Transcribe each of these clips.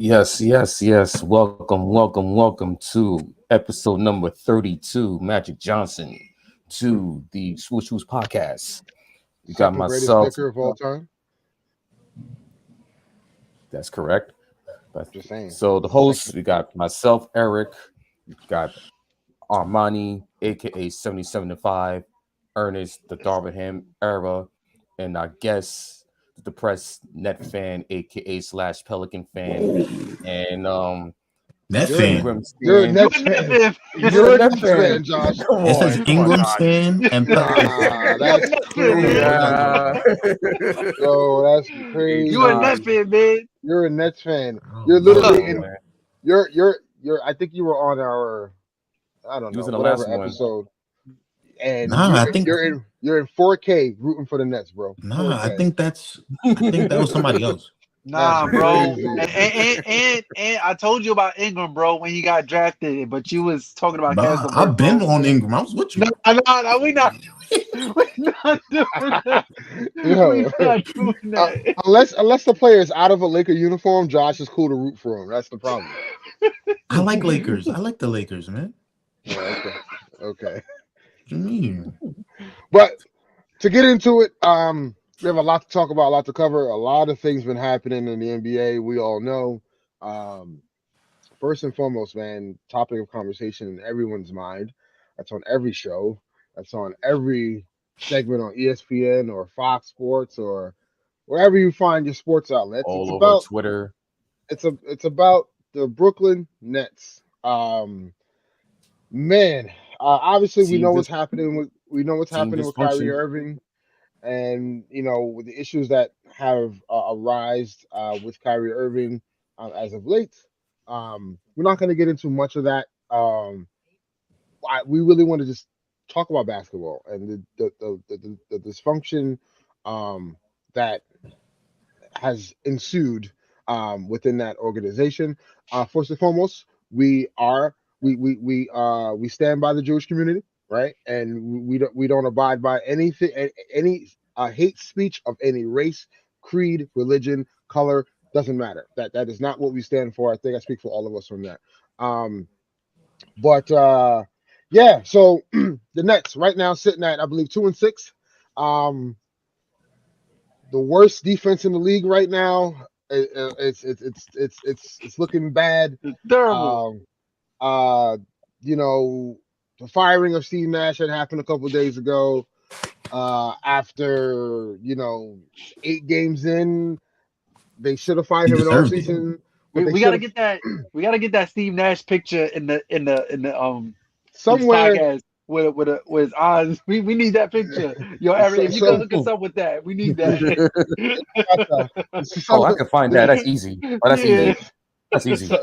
Yes. Welcome to episode number 32. Magic Johnson to the Swoosh Who's podcast. You got Second greatest myself. liquor of all time. That's correct. Just saying. So the hosts, we got myself, Eric. We got Armani, aka 77 to 5, Ernest, the Darvingham era, and I guess the depressed net fan, aka slash Pelican fan, and Net You're, fan. you're a fan. Nets fan. You're a Nets fan, Josh. Come It says on, Ingram Johnny. fan and Pelican. Nah, that's crazy. Yeah. Yo, that's crazy. You a Nets fan, man. You're a Nets fan. Oh, You're literally Oh, in. man. You're. I think you were on our. I don't You was know in the whatever last one. episode. And Nah, I think- you're in 4K rooting for the Nets, bro. Nah, 4K. I think that was somebody else. Nah, That's bro. crazy. And I told you about Ingram, bro, when he got drafted, but you was talking about But Kevin. I've been on Ingram. I was with you. No, we not. We not doing that. Yo. We not doing that. Unless the player is out of a Laker uniform, Josh is cool to root for him. That's the problem. I like Lakers. I like the Lakers, man. Oh, okay. What you mean? But to get into it, we have a lot to talk about, a lot to cover. A lot of things been happening in the NBA. We all know. First and foremost, man, topic of conversation in everyone's mind. That's on every show. That's on every segment on ESPN or Fox Sports or wherever you find your sports outlets. All It's over about Twitter. it's about the Brooklyn Nets. Man, obviously we See, know this- what's happening with team Kyrie dysfunction. Irving, and with the issues that have arisen with Kyrie Irving as of late. We're not going to get into much of that. We really want to just talk about basketball and the dysfunction that has ensued within that organization. First and foremost, we stand by the Jewish community, right? And we don't abide by anything, any hate speech of any race, creed, religion, color. Doesn't matter. That is not what we stand for. I think I speak for all of us on that. Yeah. So the Nets right now sitting at, I believe, 2-6. The worst defense in the league right now. It's looking bad. It's terrible. The firing of Steve Nash had happened a couple of days ago. After 8 games in, they should have fired He him in deserved offseason. we gotta get that. We gotta get that Steve Nash picture in the somewhere. podcast with his eyes. We need that picture. Yo, Eric, if you can hook us up with that, we need that. Oh, I can find that. That's easy. Oh, that's Yeah. easy. That's easy.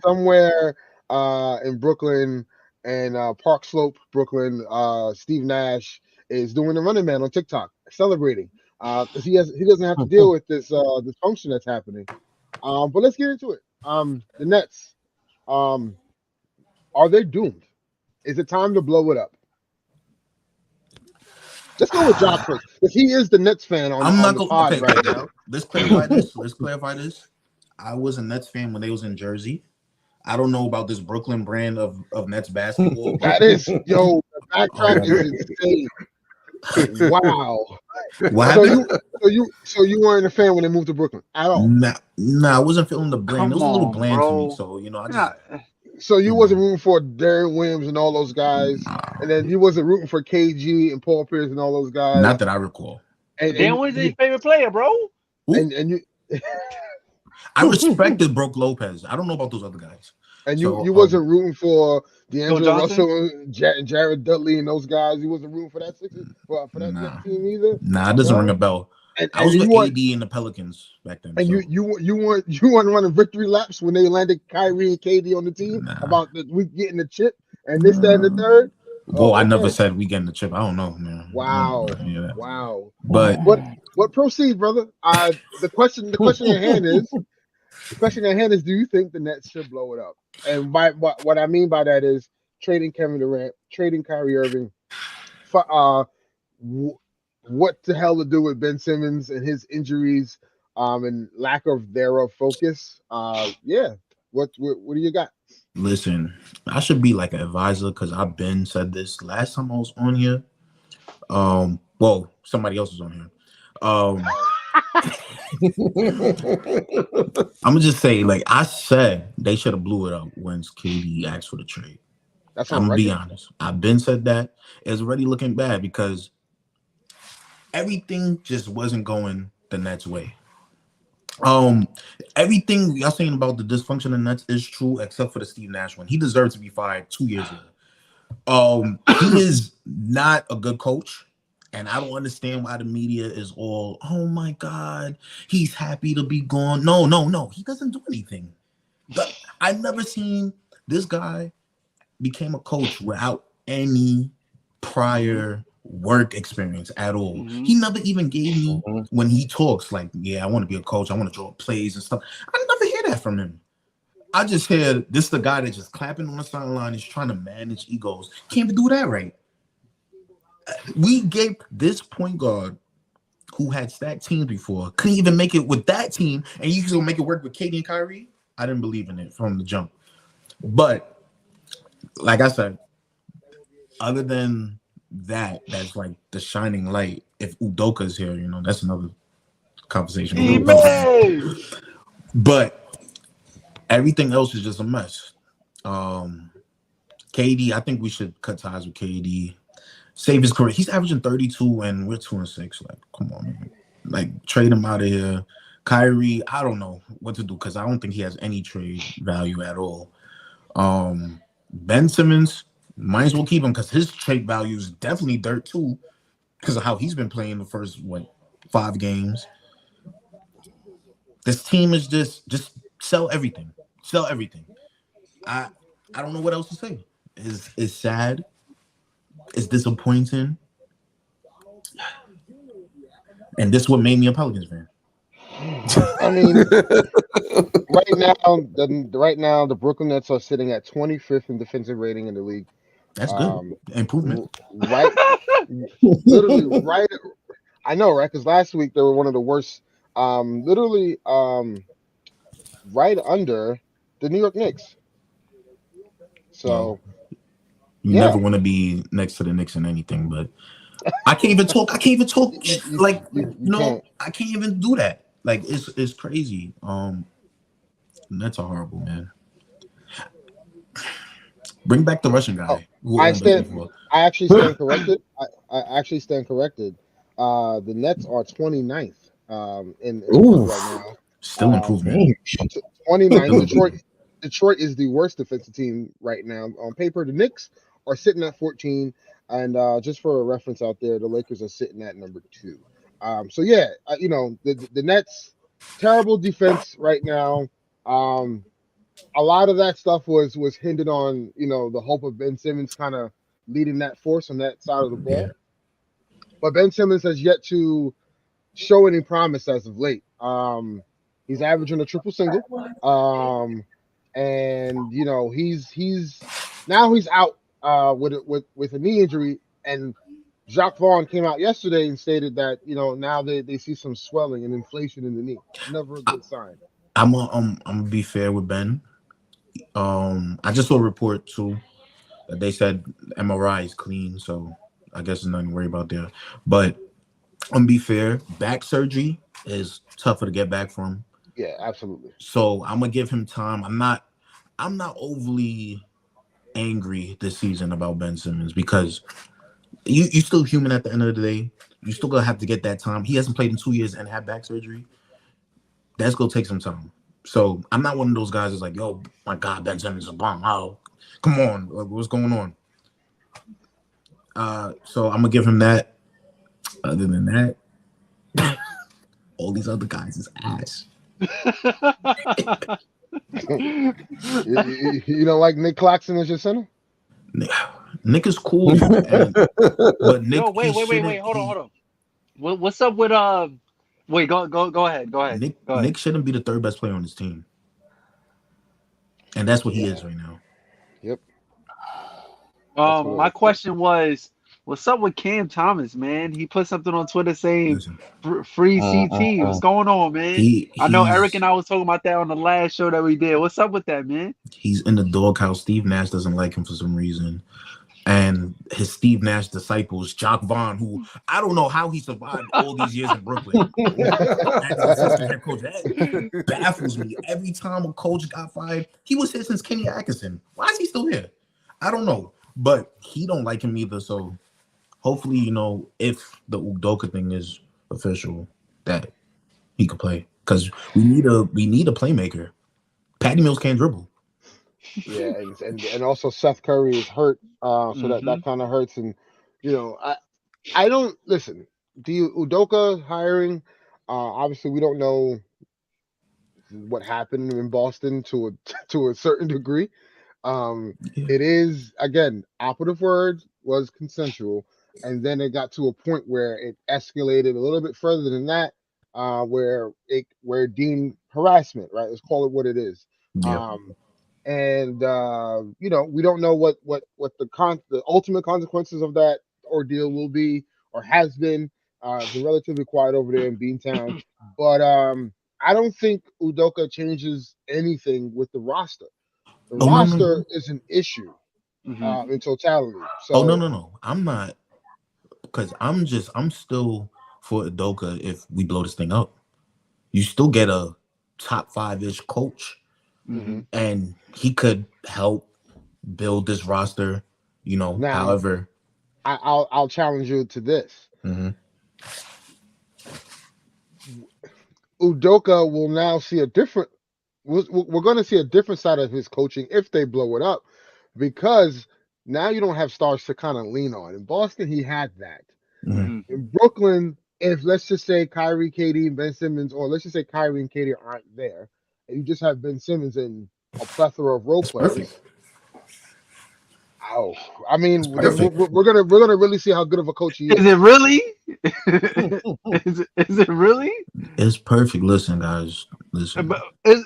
Somewhere in Brooklyn and Park Slope, Brooklyn, Steve Nash is doing the running man on TikTok, celebrating. Because he doesn't have to deal with this dysfunction that's happening. But let's get into it. The Nets, are they doomed? Is it time to blow it up? Let's go with Josh first, because he is the Nets fan on the pod right now. Let's clarify this. I was a Nets fan when they was in Jersey. I don't know about this Brooklyn brand of Nets basketball. That is, the backtrack is insane. Wow. What happened? So you weren't a fan when they moved to Brooklyn at all? Nah, I wasn't feeling the brand. It was a little on, bland bro. to me. So I just Nah, So you wasn't rooting for Darren Williams and all those guys, and then you wasn't rooting for KG and Paul Pierce and all those guys. not that I recall. Dan was his favorite player, bro. And you I respected Brook Lopez. I don't know about those other guys. and So, you wasn't rooting for D'Angelo Johnson? Russell, and Jared Dudley, and those guys. You wasn't rooting for that Nah. team either. Nah, it doesn't ring a bell. And I was you with weren't- AD and the Pelicans back then. And so. you weren't running victory laps when they landed Kyrie and KD on the team Nah. about we getting the chip and this, that, and the third. Well, I okay. never said we getting the chip. I don't know, man. Wow. Yeah. Wow. But What proceed, brother? The question at hand is, do you think the Nets should blow it up? And by what I mean by that is trading Kevin Durant, trading Kyrie Irving, what the hell to do with Ben Simmons and his injuries? and lack of thereof focus. Yeah. What do you got? Listen, I should be like an advisor because I've been said this last time I was on here. Well, somebody else was on here. I'm gonna just say, like I said, they should have blew it up when KD asked for the trade. That's I'm on gonna be record. honest. I've been said that. It's already looking bad because everything just wasn't going the Nets way. Everything y'all saying about the dysfunction of the Nets is true, except for the Steve Nash one. He deserves to be fired 2 years ago. He is not a good coach, and I don't understand why the media is all, oh my God, he's happy to be gone. No, he doesn't do anything. I've never seen this guy became a coach without any prior work experience at all. Mhm. He never even gave me when he talks like, yeah, I want to be a coach. I want to draw plays and stuff. I never hear that from him. I just hear this the guy that's just clapping on the sideline. He's trying to manage egos. Can't even do that right. We gave this point guard who had stacked teams before, couldn't even make it with that team, and you can make it work with KD and Kyrie. I didn't believe in it from the jump. But like I said, other than that's like the shining light. If Udoka's here, that's another conversation. But everything else is just a mess. KD, I think we should cut ties with KD. Save his career. He's averaging 32 and we're 2-6. Like, come on, man. Like, trade him out of here. Kyrie, I don't know what to do because I don't think he has any trade value at all. Ben Simmons, might as well keep him because his trade value is definitely dirt too because of how he's been playing the first 5 games. This team is just sell everything. Sell everything. I don't know what else to say. It's sad. It's disappointing. And this is what made me a Pelicans fan. I mean, right now, the Brooklyn Nets are sitting at 25th in defensive rating in the league. That's good. Improvement. Literally right. I know, right? Because last week they were one of the worst. Literally, right under the New York Knicks. So, you never want to be next to the Knicks in anything, but I can't even talk. I can't even talk. I can't even do that. Like it's crazy. That's a horrible, man. Bring back the Russian guy. I actually stand corrected. I actually stand corrected. The Nets are 29th in the league right now. Still improvement. 29th. Detroit is the worst defensive team right now on paper. The Knicks are sitting at 14, and just for a reference out there, the Lakers are sitting at number 2. So yeah, the Nets, terrible defense right now. A lot of that stuff was hindered on, the hope of Ben Simmons kind of leading that force on that side of the ball. Yeah. But Ben Simmons has yet to show any promise as of late. He's averaging a triple single. And he's out with a knee injury, and Jacques Vaughn came out yesterday and stated that now they see some swelling and inflation in the knee. Never a good sign. I'm gonna be fair with Ben. I just saw a report too that they said MRI is clean, so I guess there's nothing to worry about there. But I'm gonna be fair, back surgery is tougher to get back from. Yeah, absolutely. So I'm gonna give him time. I'm not overly angry this season about Ben Simmons because you still human at the end of the day. You still gonna have to get that time. He hasn't played in 2 years and had back surgery. That's gonna take some time. So I'm not one of those guys that's like, yo, my God, Ben Simmons is a bomb. Oh, come on, what's going on? So I'm gonna give him that. Other than that, all these other guys is ass. You don't like Nick Claxton as your center? Nick is cool, but Nick. No, wait, hold on. What's up with Wait, go ahead. Nick shouldn't be the third best player on his team, and that's what he is right now. Yep. My question was, What's up with Cam Thomas, man? He put something on Twitter saying Listen, free CT. What's going on, man? I know Eric and he's I was talking about that on the last show that we did. What's up with that, man? he's in the doghouse. Steve Nash doesn't like him for some reason. And his Steve Nash disciples, Jock Vaughn, who I don't know how he survived all these years in Brooklyn as an assistant head coach. That baffles me. Every time a coach got fired, he was here since Kenny Atkinson. Why is he still here? I don't know. But he don't like him either. So hopefully, if the Udoka thing is official, that he could play. Because we need a playmaker. Patty Mills can't dribble. Yeah, and also Seth Curry is hurt, so that kind of hurts. And I don't listen. The Udoka hiring, obviously we don't know what happened in Boston to a certain degree. It is, again, operative words was consensual, and then it got to a point where it escalated a little bit further than that, where it deemed harassment. Right, let's call it what it is. Yeah. And we don't know what the ultimate consequences of that ordeal will be or has been. It's been relatively quiet over there in Beantown, but I don't think Udoka changes anything with the roster. The roster is an issue in totality. So no. I'm not, because I'm still for Udoka if we blow this thing up. You still get a top 5-ish coach. And he could help build this roster, now, however. I'll challenge you to this. Udoka will now see a different. We're going to see a different side of his coaching if they blow it up, because now you don't have stars to kind of lean on. In Boston, he had that. In Brooklyn, if let's just say Kyrie, KD, and Ben Simmons, or let's just say Kyrie and KD aren't there, and you just have Ben Simmons and a plethora of role players. Perfect. Oh, I mean, we're gonna really see how good of a coach he is. Is it really? is it really? It's perfect. Listen, guys. Listen. But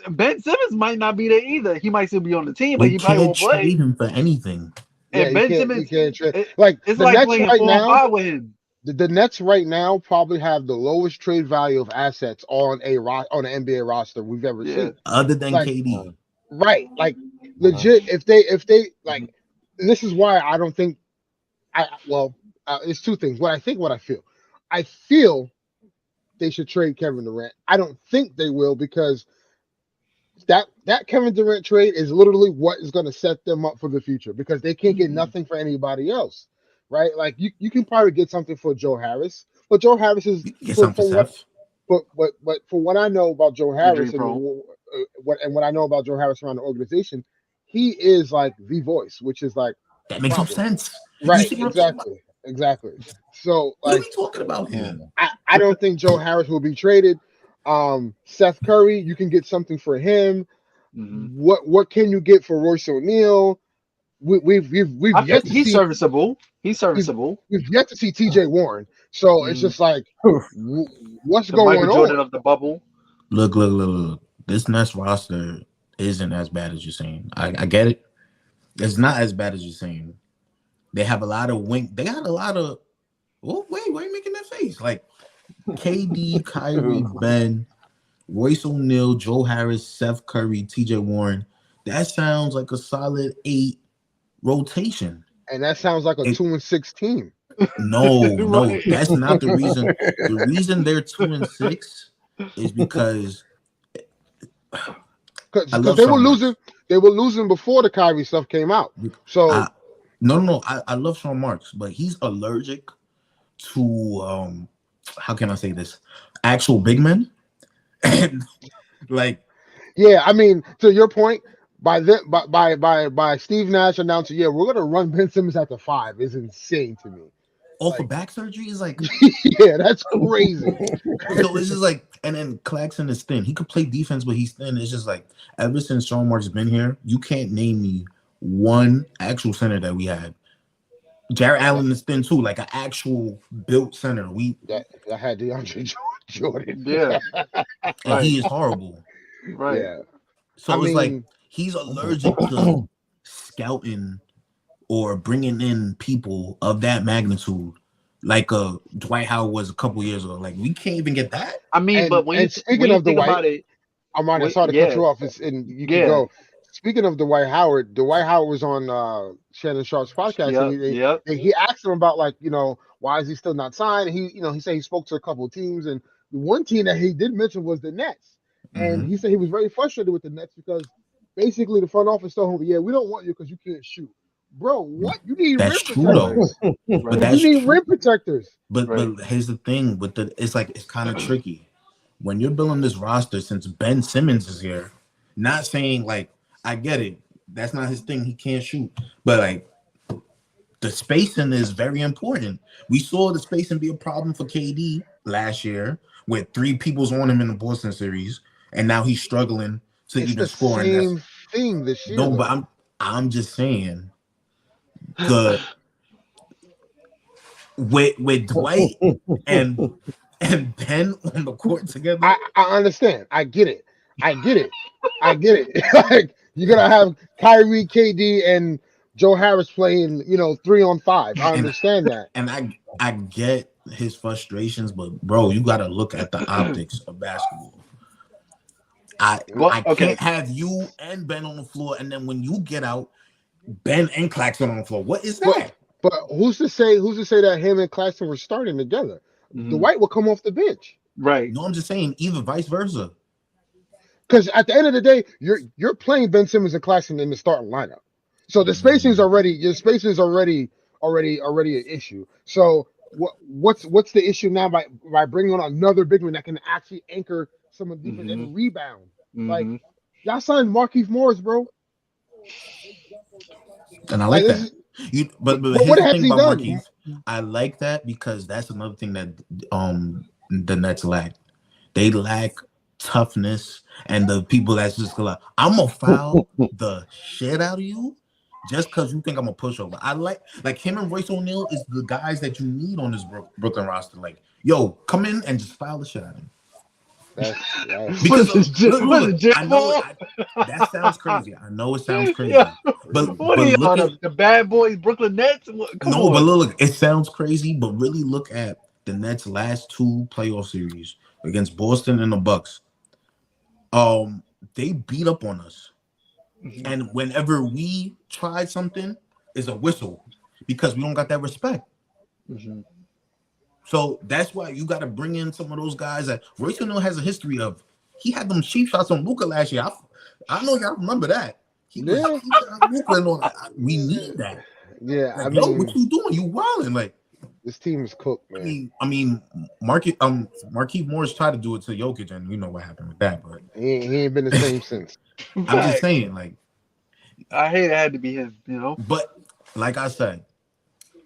Ben Simmons might not be there either. He might still be on the team, but he probably won't play. Trade him for anything. And Ben Simmons, you can't trade. Like it's the like Nets playing right 4 now. 5 with him. The Nets right now probably have the lowest trade value of assets on an NBA roster we've ever seen, other than KD. Right, like legit. If they like, this is why I don't think. It's two things. What I feel. I feel they should trade Kevin Durant. I don't think they will, because that Kevin Durant trade is literally what is going to set them up for the future, because they can't get nothing for anybody else. Right, like you can probably get something for Joe Harris, but Joe Harris is for what I know about Joe Harris and what I know about Joe Harris around the organization, he is like the voice, which is like that makes no sense, right? Exactly. So what are we talking about here? I don't think Joe Harris will be traded. Seth Curry, you can get something for him. What can you get for Royce O'Neal? We've yet to see. He's serviceable. We've yet to see TJ Warren. So it's just like, what's going Michael on? Jordan of the bubble. Look. This Nets roster isn't as bad as you're saying. I get it. It's not as bad as you're saying. They have a lot of wing. They got a lot of. Oh wait, why are you making that face? Like KD, Kyrie, Ben, Royce O'Neal, Joe Harris, Seth Curry, TJ Warren. That sounds like a solid 8 rotation. And that sounds like a 2-6 team. No, that's not the reason. The reason they're 2-6 is because they were losing. They were losing before the Kyrie stuff came out. So I love Sean Marks, but he's allergic to how can I say this? Actual big men. And like, yeah, I mean, to your point, by Steve Nash announcing, we're gonna run Ben Simmons at the 5 is insane to me. Off of back surgery is like, yeah, that's crazy. So it's just like, and then Claxton is thin. He could play defense, but he's thin. It's just like, ever since Sean Marks has been here, you can't name me one actual center that we had. Jarrett Allen is thin too, like an actual built center. I had DeAndre Jordan. Yeah, and he is horrible. Right. Yeah. So it's like he's allergic to scouting or bringing in people of that magnitude, like Dwight Howard was a couple years ago. Like we can't even get that. I mean, but when speaking you of think Dwight, about it, I'm sorry to cut you off. And you can go. Speaking of Dwight Howard was on Shannon Sharp's podcast, and he asked him about why is he still not signed? And he said he spoke to a couple of teams, and the one team that he did mention was the Nets, and he said he was very frustrated with the Nets because basically the front office told him, "Yeah, we don't want you because you can't shoot." Bro, what? You need rim protectors. But that's you need rim protectors. But here's the thing with it's kind of tricky when you're building this roster since Ben Simmons is here. Not saying like I get it, that's not his thing. He can't shoot, but like the spacing is very important. We saw the spacing be a problem for KD last year with 3 people's on him in the Boston series, and now he's struggling to even score. It's the same thing this year. No, but I'm just saying. With Dwight and Ben on the court together, I understand. I get it. Like you're gonna have Kyrie, KD, and Joe Harris playing, 3-on-5. I understand that, and I get his frustrations, but bro, you got to look at the optics of basketball. I can't have you and Ben on the floor, and then when you get out, Ben and Claxton on the floor. What is that? But who's to say that him and Claxton were starting together? Dwight will come off the bench. Right. No, I'm just saying either vice versa. Because at the end of the day, you're playing Ben Simmons and Claxton in the starting lineup. So the spacing is already an issue. So what's the issue now by bringing on another big man that can actually anchor some of the defense and rebound? Like y'all signed Markieff Morris, bro. And I like that. But what has he done? Markieff, I like that because that's another thing that the Nets lack. They lack toughness and the people that's just gonna I'm gonna foul the shit out of you just because you think I'm a pushover. I like him and Royce O'Neal is the guys that you need on this Brooklyn roster. Like, yo, come in and just foul the shit out of him. Because I know that sounds crazy. I know it sounds crazy. Yeah. But what are you on the bad boys, Brooklyn Nets? But look, it sounds crazy, but really look at the Nets' last 2 playoff series against Boston and the Bucks. They beat up on us. And whenever we tried something, it's a whistle because we don't got that respect. So that's why you got to bring in some of those guys that Royce O'Neal has a history of. He had them cheap shots on Luka last year. I know y'all remember that. We need that. Yeah, like, yo, what you doing? You wilding? Like this team is cooked, man. I mean, Markieff Morris tried to do it to Jokic, and you know what happened with that. But he ain't been the same since. I'm just saying, like, I hate it had to be him, But like I said,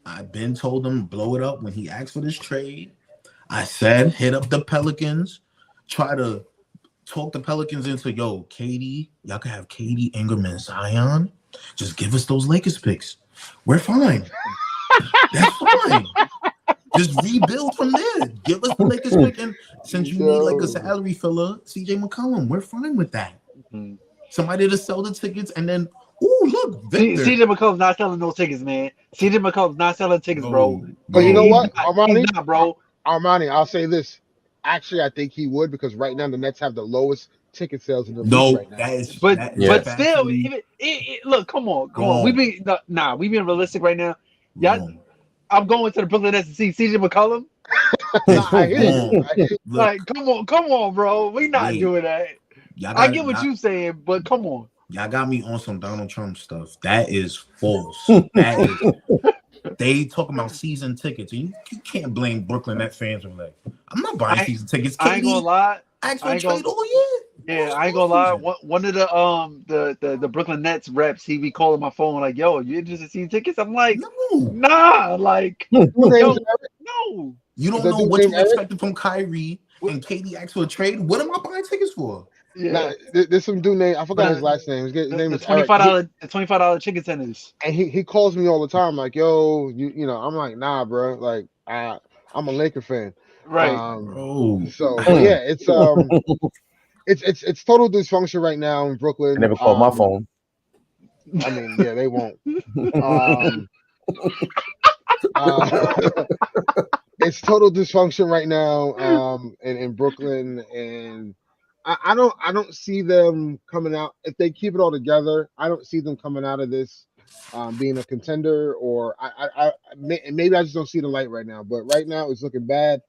I've been told him blow it up when he asked for this trade. I said hit up the Pelicans, try to talk the Pelicans into KD. Y'all can have KD, Ingram, and Zion. Just give us those Lakers picks. We're fine. That's fine. Just rebuild from there. Give us the Lakers pick, and since you need like a salary filler, CJ McCollum, we're fine with that. Somebody to sell the tickets, and then look, Victor. CJ McCollum's not selling no tickets, man. CJ McCollum's not selling tickets, bro. But you know what, Armani? He's not, bro. Armani, I'll say this. Actually, I think he would because right now the Nets have the lowest ticket sales in the league right now. But still, look, come on. We've been realistic right now. I'm going to the Brooklyn Nets to see CJ McCollum. Like, come on, bro. We not doing that. I get what you're saying, but come on. Y'all got me on some Donald Trump stuff. That is false. They talking about season tickets. And you can't blame Brooklyn Nets fans for like, I'm not buying season tickets. I ain't gonna lie. I ain't gonna trade all year. Yeah, I ain't gonna lie. One of the Brooklyn Nets reps, he be calling my phone like, "Yo, you interested in seeing tickets?" I'm like, "Nah, like, no." You don't know what you expected from Kyrie, and KD asked for a trade. What am I buying tickets for? Yeah, there's some dude named I forgot his last name. His name is $25 chicken tenders. And he calls me all the time like, "Yo, you know." I'm like, "Nah, bro. Like, I'm a Laker fan." Right. So yeah, it's total dysfunction right now in Brooklyn. I never called my phone. I mean, yeah, they won't. Uh, it's total dysfunction right now in Brooklyn, and I don't see them coming out. If they keep it all together, I don't see them coming out of this being a contender, or maybe I just don't see the light right now. But right now it's looking bad.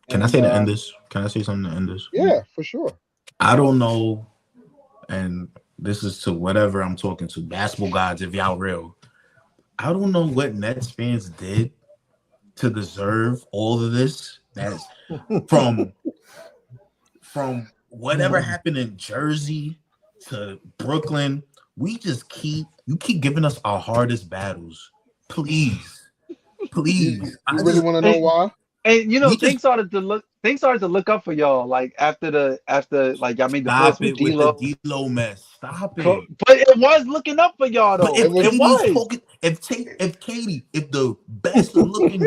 Can I say to end this? Can I say something to end this? Yeah, for sure. I don't know, and this is to whatever I'm talking to, basketball gods, if y'all real. I don't know what Nets fans did to deserve all of this. That's from whatever happened in Jersey to Brooklyn. You keep giving us our hardest battles. Please. You really want to know why? And things started to look up for y'all like after like y'all made the stop with it D-Lo. with the D-Lo mess. Stop it. But it was looking up for y'all though. But if Katie, if the best looking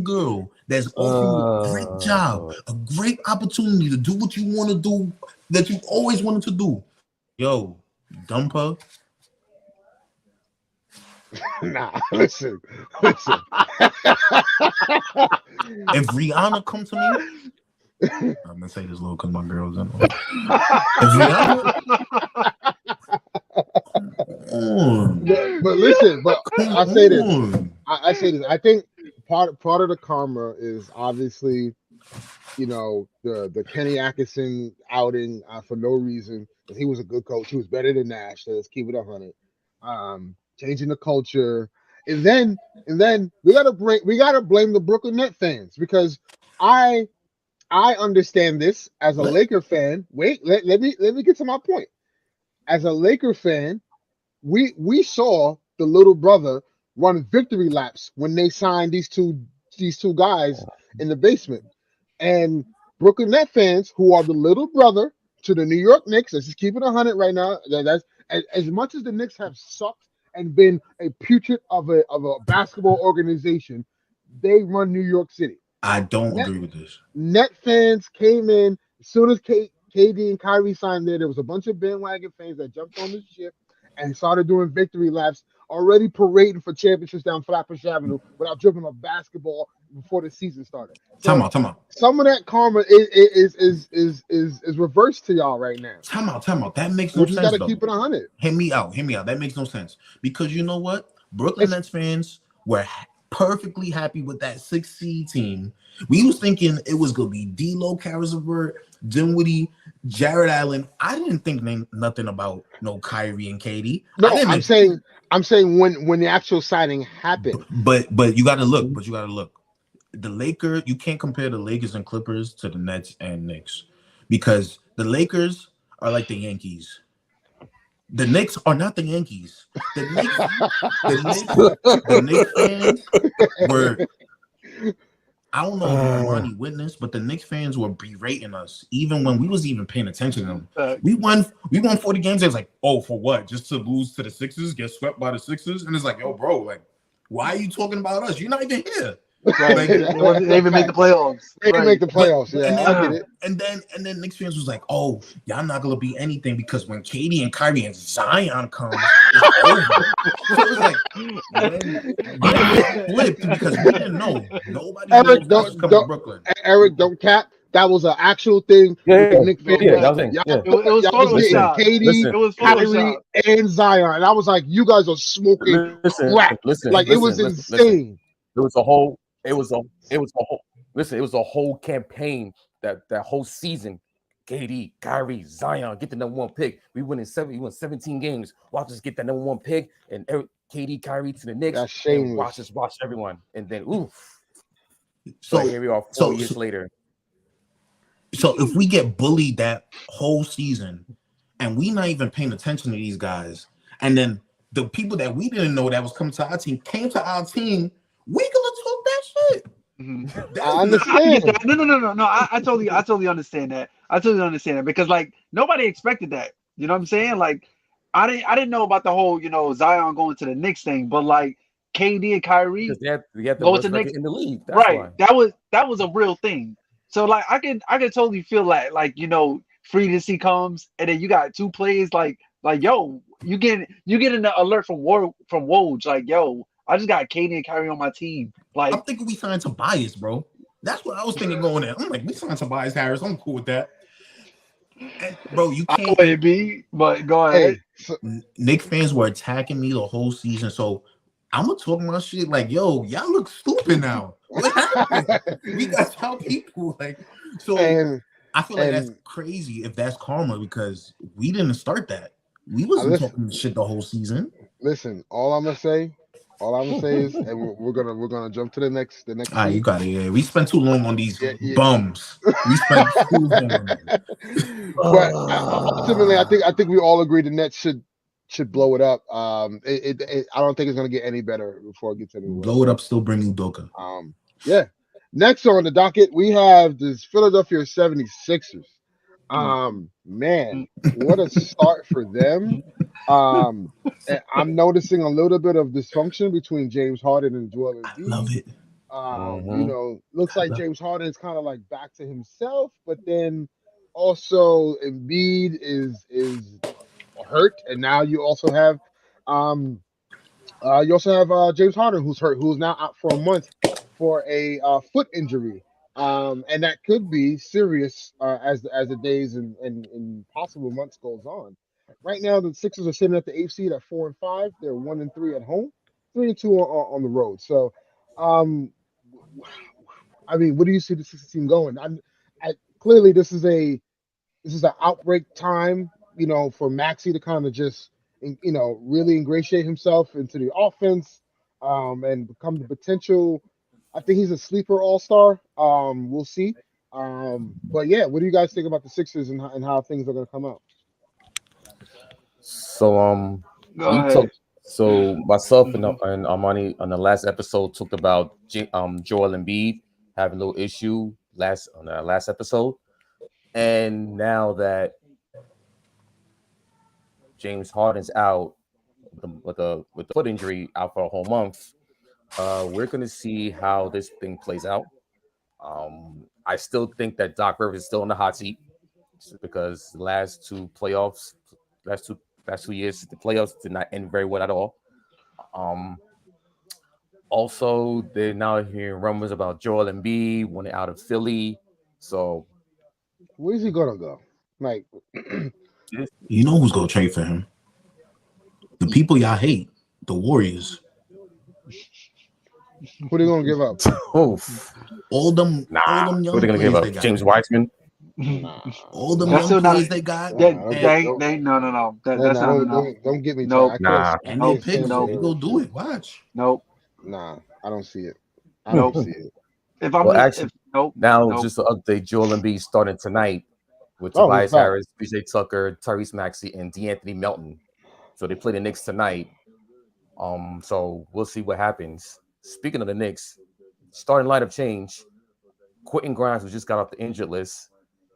girl that's offering you a great job, a great opportunity to do what you want to do, that you always wanted to do, yo, dump her. Nah, listen. If Rihanna come to me, I'm gonna say this little because my girl's in. If Rihanna, but listen, I say this. I say this. I think part of the karma is obviously, the Kenny Atkinson outing for no reason. He was a good coach. He was better than Nash. So let's keep it 100. Changing the culture, and then we gotta blame the Brooklyn Net fans, because I understand this as a Laker fan. Wait, let me get to my point. As a Laker fan, we saw the little brother run victory laps when they signed these two guys in the basement, and Brooklyn Net fans, who are the little brother to the New York Knicks. Let's just keep it 100 right now. That's as much as the Knicks have sucked and been a putrid of a basketball organization, they run New York City. I don't agree with this. Net fans came in as soon as KD and Kyrie signed there. There was a bunch of bandwagon fans that jumped on the ship and started doing victory laps, already parading for championships down Flatbush Avenue without dribbling a basketball before the season started. So time out. Some of that karma is reversed to y'all right now. Time out. That makes no sense. You gotta keep it 100. Hear me out. That makes no sense, because you know what? Brooklyn Nets fans were perfectly happy with that 6 seed team. We was thinking it was gonna be D'Lo, Caris LeVert, Dinwiddie, Jared Allen. I didn't think nothing about no Kyrie and KD. No, I'm saying when the actual signing happened. But you gotta look. The Lakers, you can't compare the Lakers and Clippers to the Nets and Knicks, because the Lakers are like the Yankees. The Knicks are not the Yankees. The Knicks fans were, I don't know if Ronnie witnessed, but the Knicks fans were berating us even when we was even paying attention to them. We won 40 games. It was like, oh, for what? Just to lose to the Sixers, get swept by the Sixers? And it's like, yo, bro, like, why are you talking about us? You're not even here. Right. They even make the playoffs. They didn't make the playoffs. Yeah, I get it. And then Knicks fans was like, "Oh, y'all not gonna be anything because when KD and Kyrie and Zion come, it's over." So it was like flipped, because we didn't know. Nobody Eric, knows don't Brooklyn. Eric, don't cap. That was an actual thing. Yeah, Knicks fans. that was it. It was Photoshop. KD, It was Kyrie, and Zion, and I was like, "You guys are smoking crack." It was insane. It was a whole campaign, that whole season. KD, Kyrie, Zion, get the number 1 pick. We won 17 games. Watch us get that number 1 pick, and KD, Kyrie to the Knicks. That's shameless. And watch everyone, and then oof. So here we are 4 years later. So if we get bullied that whole season, and we not even paying attention to these guys, and then the people that we didn't know that was coming to our team came to our team, we gonna talk that shit. Mm-hmm. I understand. No. I totally understand that. I totally understand that, because like nobody expected that. You know what I'm saying? Like I didn't know about the whole Zion going to the Knicks thing, but like KD and Kyrie they had the go to Knicks in the league. That's right. Why. That was a real thing. So like I can totally feel like free agency comes, and then you got 2 players like yo, you get an alert from Woj like, yo, I just got Katie and Kyrie on my team. Like, I'm thinking we signed Tobias, bro. That's what I was thinking going there. I'm like, we signed Tobias Harris. I'm cool with that. And, bro, you I can't. would be, but go ahead. Hey, Knicks fans were attacking me the whole season, so I'm gonna talk my shit. Like, yo, y'all look stupid now. What happened? We got y'all people. Like, so and I feel like that's and crazy if that's karma because we didn't start that. We wasn't listen, talking shit the whole season. listen. All I'm gonna say is, and we're gonna jump to the next All right, you team. got it. Yeah, we spent too long on these Yeah. bums. We spent too long on them. But ultimately, I think we all agree the Nets should blow it up. I don't think it's gonna get any better before it gets any worse. Blow it up, still bring Udoka. Yeah. Next on the docket, we have this Philadelphia 76ers. Man, what a start for them. And I'm noticing a little bit of dysfunction between James Harden and Joel I Embiid. love it. Looks like James Harden is kind of like back to himself, but then also Embiid is hurt, and now you also have James Harden who's hurt, who's now out for a month for a foot injury. And that could be serious as the days and possible months goes on. Right now, the Sixers are sitting at the 8th seed at 4-5. They're 1-3 at home, 3-2 on the road. So, I mean, what do you see the Sixers team going? Clearly this is an outbreak time, for Maxey to kind of just really ingratiate himself into the offense, and become the potential. I think he's a sleeper all-star. We'll see. But yeah, what do you guys think about the Sixers and how things are going to come out? So Go we ahead. talked. So myself and Armani on the last episode talked about Joel Embiid having a little issue on the last episode, and now that James Harden's out with the foot injury out for a whole month, we're going to see how this thing plays out. I still think that Doc Rivers is still in the hot seat because the last two years, the playoffs did not end very well at all. Also, they're now hearing rumors about Joel Embiid wanting out of Philly. So, where's he gonna go? Like, you know who's gonna trade for him? The people y'all hate, the Warriors. What are they gonna give up? All them young who are they gonna give up? James Wiseman. Nah. All them That's young still players not. they got. No. That's not enough. Don't get me. Nope. And they picks, Nope. they go do it. Watch. Nope. Nah, I don't see it. I Nope. don't see it. If I'm Just to update, Joel Embiid starting tonight with Oh, Tobias he's back. Harris, PJ Tucker, Tyrese Maxey, and DeAnthony Melton. So they play the Knicks tonight. So we'll see what happens. Speaking of the Knicks, starting lineup change. Quentin Grimes, who just got off the injured list,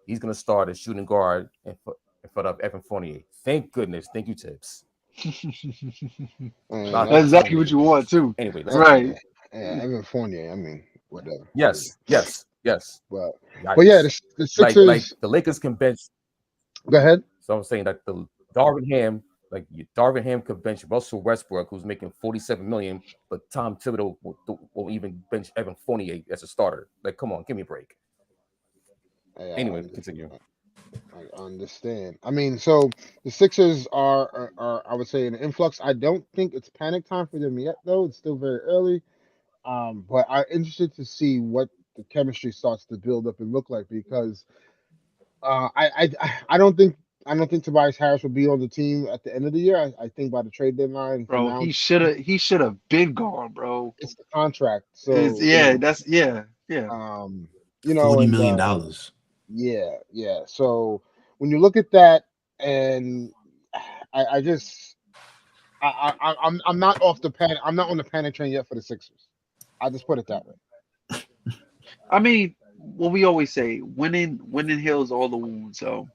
he's going to start as shooting guard in front of Evan Fournier. Thank goodness. Thank you, Tibbs. That's exactly what you want too. Anyway, right. Yeah, Evan Fournier. I mean, whatever. Yes. But yeah, the Sixers. Like the Lakers can bench. Go ahead. So I'm saying that the Darvin Ham could bench Russell Westbrook, who's making $47 million, but Tom Thibodeau will even bench Evan Fournier as a starter. Like, come on, give me a break. Anyway, continue. I understand. I mean, so the Sixers are I would say an influx. I don't think it's panic time for them yet, though. It's still very early. But I'm interested to see what the chemistry starts to build up and look like because I don't think Tobias Harris will be on the team at the end of the year. I think by the trade deadline, bro, he should have been gone, bro. It's the contract, so $40 million. Yeah. So when you look at that, and I'm not off the panic. I'm not on the panic train yet for the Sixers. I'll just put it that way. I mean, what we always say, winning heals all the wounds. So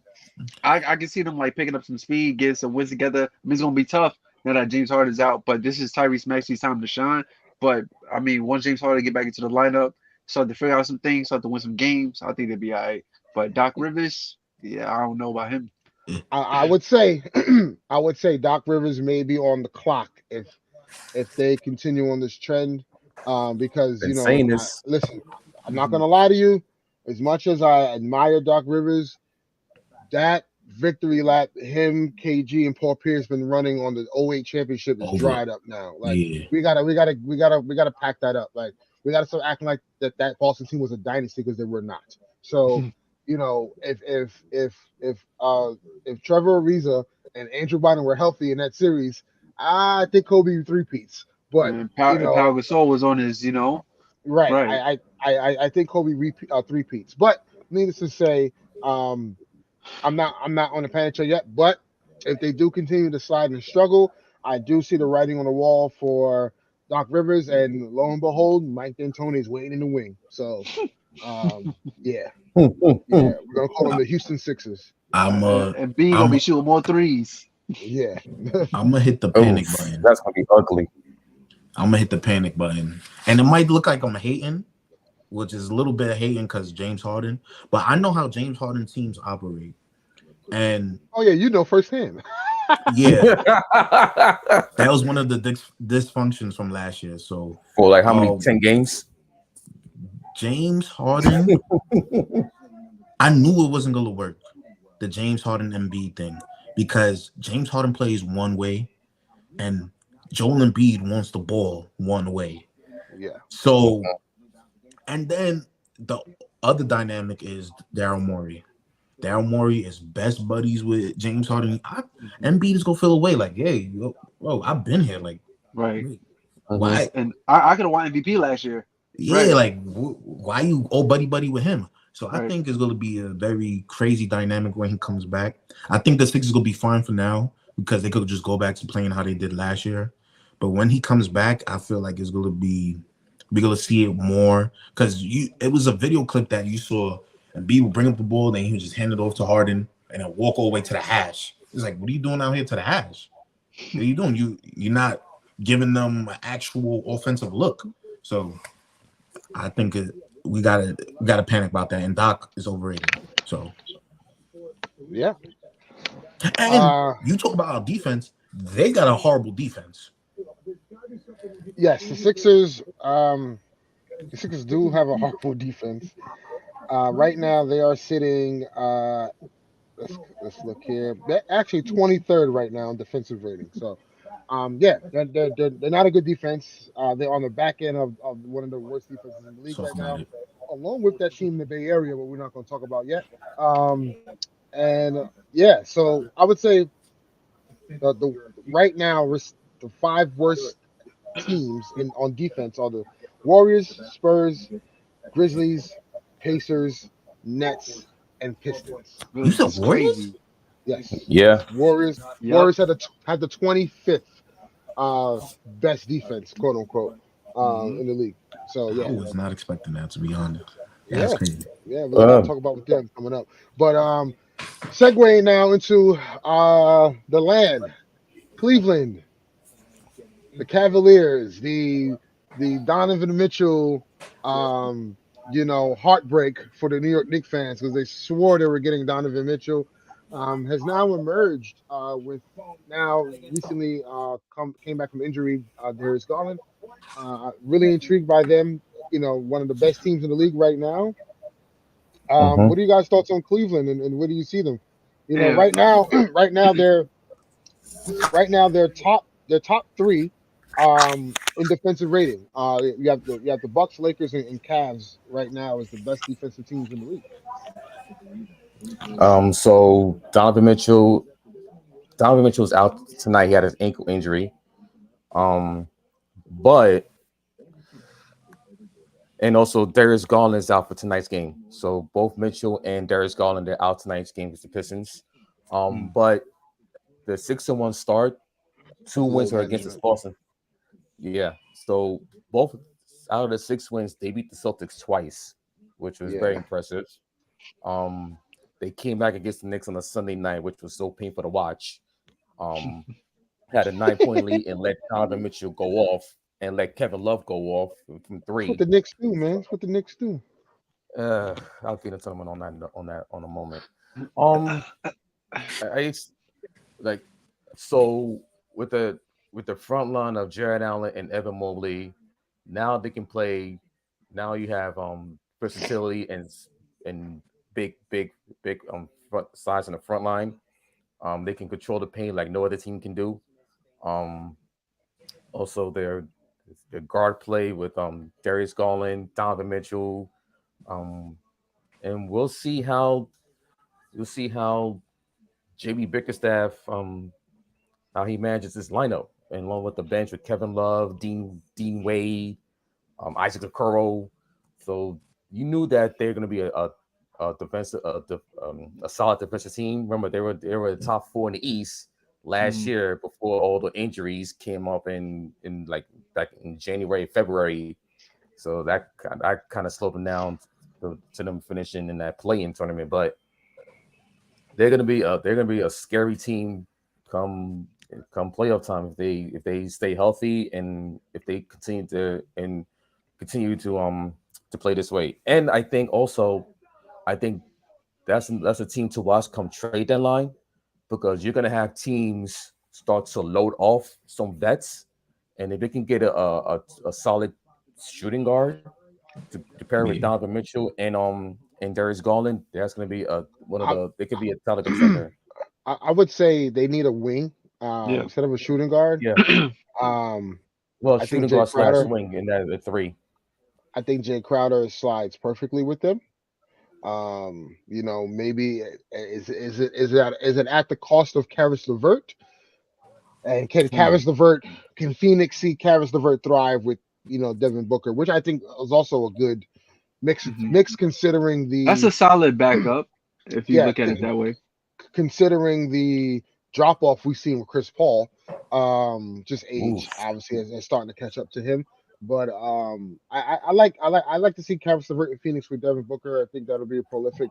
I can see them like picking up some speed, getting some wins together. I mean, it's gonna be tough now that James Harden's out, but this is Tyrese Maxey's time to shine. But I mean, once James Harden get back into the lineup, start to figure out some things, start to win some games, I think they'll be all right. But Doc Rivers, yeah, I don't know about him. I would say I would say Doc Rivers may be on the clock if they continue on this trend. Because Been saying this. listen, I'm not gonna lie to you. As much as I admire Doc Rivers, that victory lap him, KG, and Paul Pierce been running on the '08 championship is Over. dried up now. Like Yeah. we gotta pack that up. Like we gotta start acting like that Boston team was a dynasty because they were not. So if Trevor Ariza and Andrew Bynum were healthy in that series, I think Kobe three-peats. But And Pau Gasol was on his, right, right. I think Kobe three-peats. But needless to say, I'm not on the panic train yet. But if they do continue to slide and struggle, I do see the writing on the wall for Doc Rivers, and lo and behold, Mike D'Antoni is waiting in the wing. So, yeah, we're gonna call them the Houston Sixers. And B gonna be shooting more threes. Yeah, I'm gonna hit the panic button. That's gonna be ugly. I'm gonna hit the panic button, and it might look like I'm hating, which is a little bit of hating because James Harden. But I know how James Harden teams operate, and oh yeah, you know firsthand. yeah, that was one of the dysfunctions from last year. So for like how many 10 games? James Harden, I knew it wasn't gonna work. The James Harden Embiid thing, because James Harden plays one way, and Joel Embiid wants the ball one way. Yeah. So, and then the other dynamic is Daryl Morey. Daryl Morey is best buddies with James Harden. Embiid is gonna feel away like, hey, bro, I've been here. Like, right. Why? And I could have won MVP last year. Yeah, right. Like, why you all buddy with him? So I think it's going to be a very crazy dynamic when he comes back. I think the Sixers going to be fine for now because they could just go back to playing how they did last year. But when he comes back, I feel like it's going to be we're going to see it more because it was a video clip that you saw, and B would bring up the ball, then he would just hand it off to Harden and then walk all the way to the hash. It's like, what are you doing out here to the hash? What are you doing? You're not giving them an actual offensive look. So I think we gotta panic about that. And Doc is overrated. So yeah. And you talk about our defense; they got a horrible defense. Yes, the Sixers. The Sixers do have a horrible defense. Right now, they are sitting. Let's look here. They're actually 23rd right now in defensive rating. So, yeah, they're not a good defense. They're on the back end of one of the worst defenses in the league right now, along with that team in the Bay Area, but we're not going to talk about yet. And yeah, so I would say the right now the 5 worst teams on defense are the Warriors, Spurs, Grizzlies, Pacers, Nets, and Pistons. You said Warriors? Crazy. Yes. Yeah. Warriors. Yep. Warriors had the 25th best defense, quote unquote, in the league. So yeah, I was not expecting that, to be honest. That's crazy. Yeah, we're gonna talk about with them coming up. But segueing now into the land, Cleveland, the Cavaliers, the Donovan Mitchell, heartbreak for the New York Knicks fans because they swore they were getting Donovan Mitchell. Has now emerged with now recently came back from injury. Darius Garland, really intrigued by them. One of the best teams in the league right now. What do you guys' thoughts on Cleveland and where do you see them? Right now they're top 3 in defensive rating. You have the Bucks, Lakers, and Cavs right now as the best defensive teams in the league. So Donovan Mitchell's out tonight. He had his ankle injury. But and also Darius Garland is out for tonight's game. So both Mitchell and Darius Garland are out tonight's game with the Pistons. But the 6-1 start, 2 wins are against Boston. Yeah. So both out of the 6 wins, they beat the Celtics twice, which was very impressive. They came back against the Knicks on a Sunday night, which was so painful to watch. Had a 9-point lead and let Donovan Mitchell go off and let Kevin Love go off from 3. That's what the Knicks do, man. That's what the Knicks do. I'll get into them on a moment. I like so with the front line of Jared Allen and Evan Mobley, now they can play. Now you have versatility and big front size in the front line. They can control the paint like no other team can do. Um, Also their guard play with Darius Garland, Donovan Mitchell, um, and we'll see how JB Bickerstaff how he manages this lineup, and along with the bench with Kevin Love, Dean Wade, Isaac Okoro. So you knew that they're going to be a defensive a solid defensive team. Remember they were the top four in the East last Mm. year before all the injuries came up in like back in January February. So that kind of slowed them down to them finishing in that play-in tournament, but they're gonna be a scary team come playoff time if they stay healthy and if they continue to play this way. And I think that's a team to watch come trade deadline because you're gonna have teams start to load off some vets, and if they can get a solid shooting guard to pair with Yeah. Donovan Mitchell and Darius Garland, that's gonna be one of I, the they could be a title contender. I would say they need a wing Yeah. instead of a shooting guard. Yeah. Um, Well, I think shooting Jay guard slash Crowder. swing in that the three. I think Jay Crowder slides perfectly with them. Maybe is it at the cost of Karis LeVert? And Hmm. Can Phoenix see Karis LeVert thrive with Devin Booker, which I think is also a good Mhm. mix considering That's a the solid backup if you yeah look at it that way. considering the drop off we've seen with Chris Paul. Just age Oof. obviously is starting to catch up to him. But I like to see Karis LeVert in Phoenix with Devin Booker. I think that'll be a prolific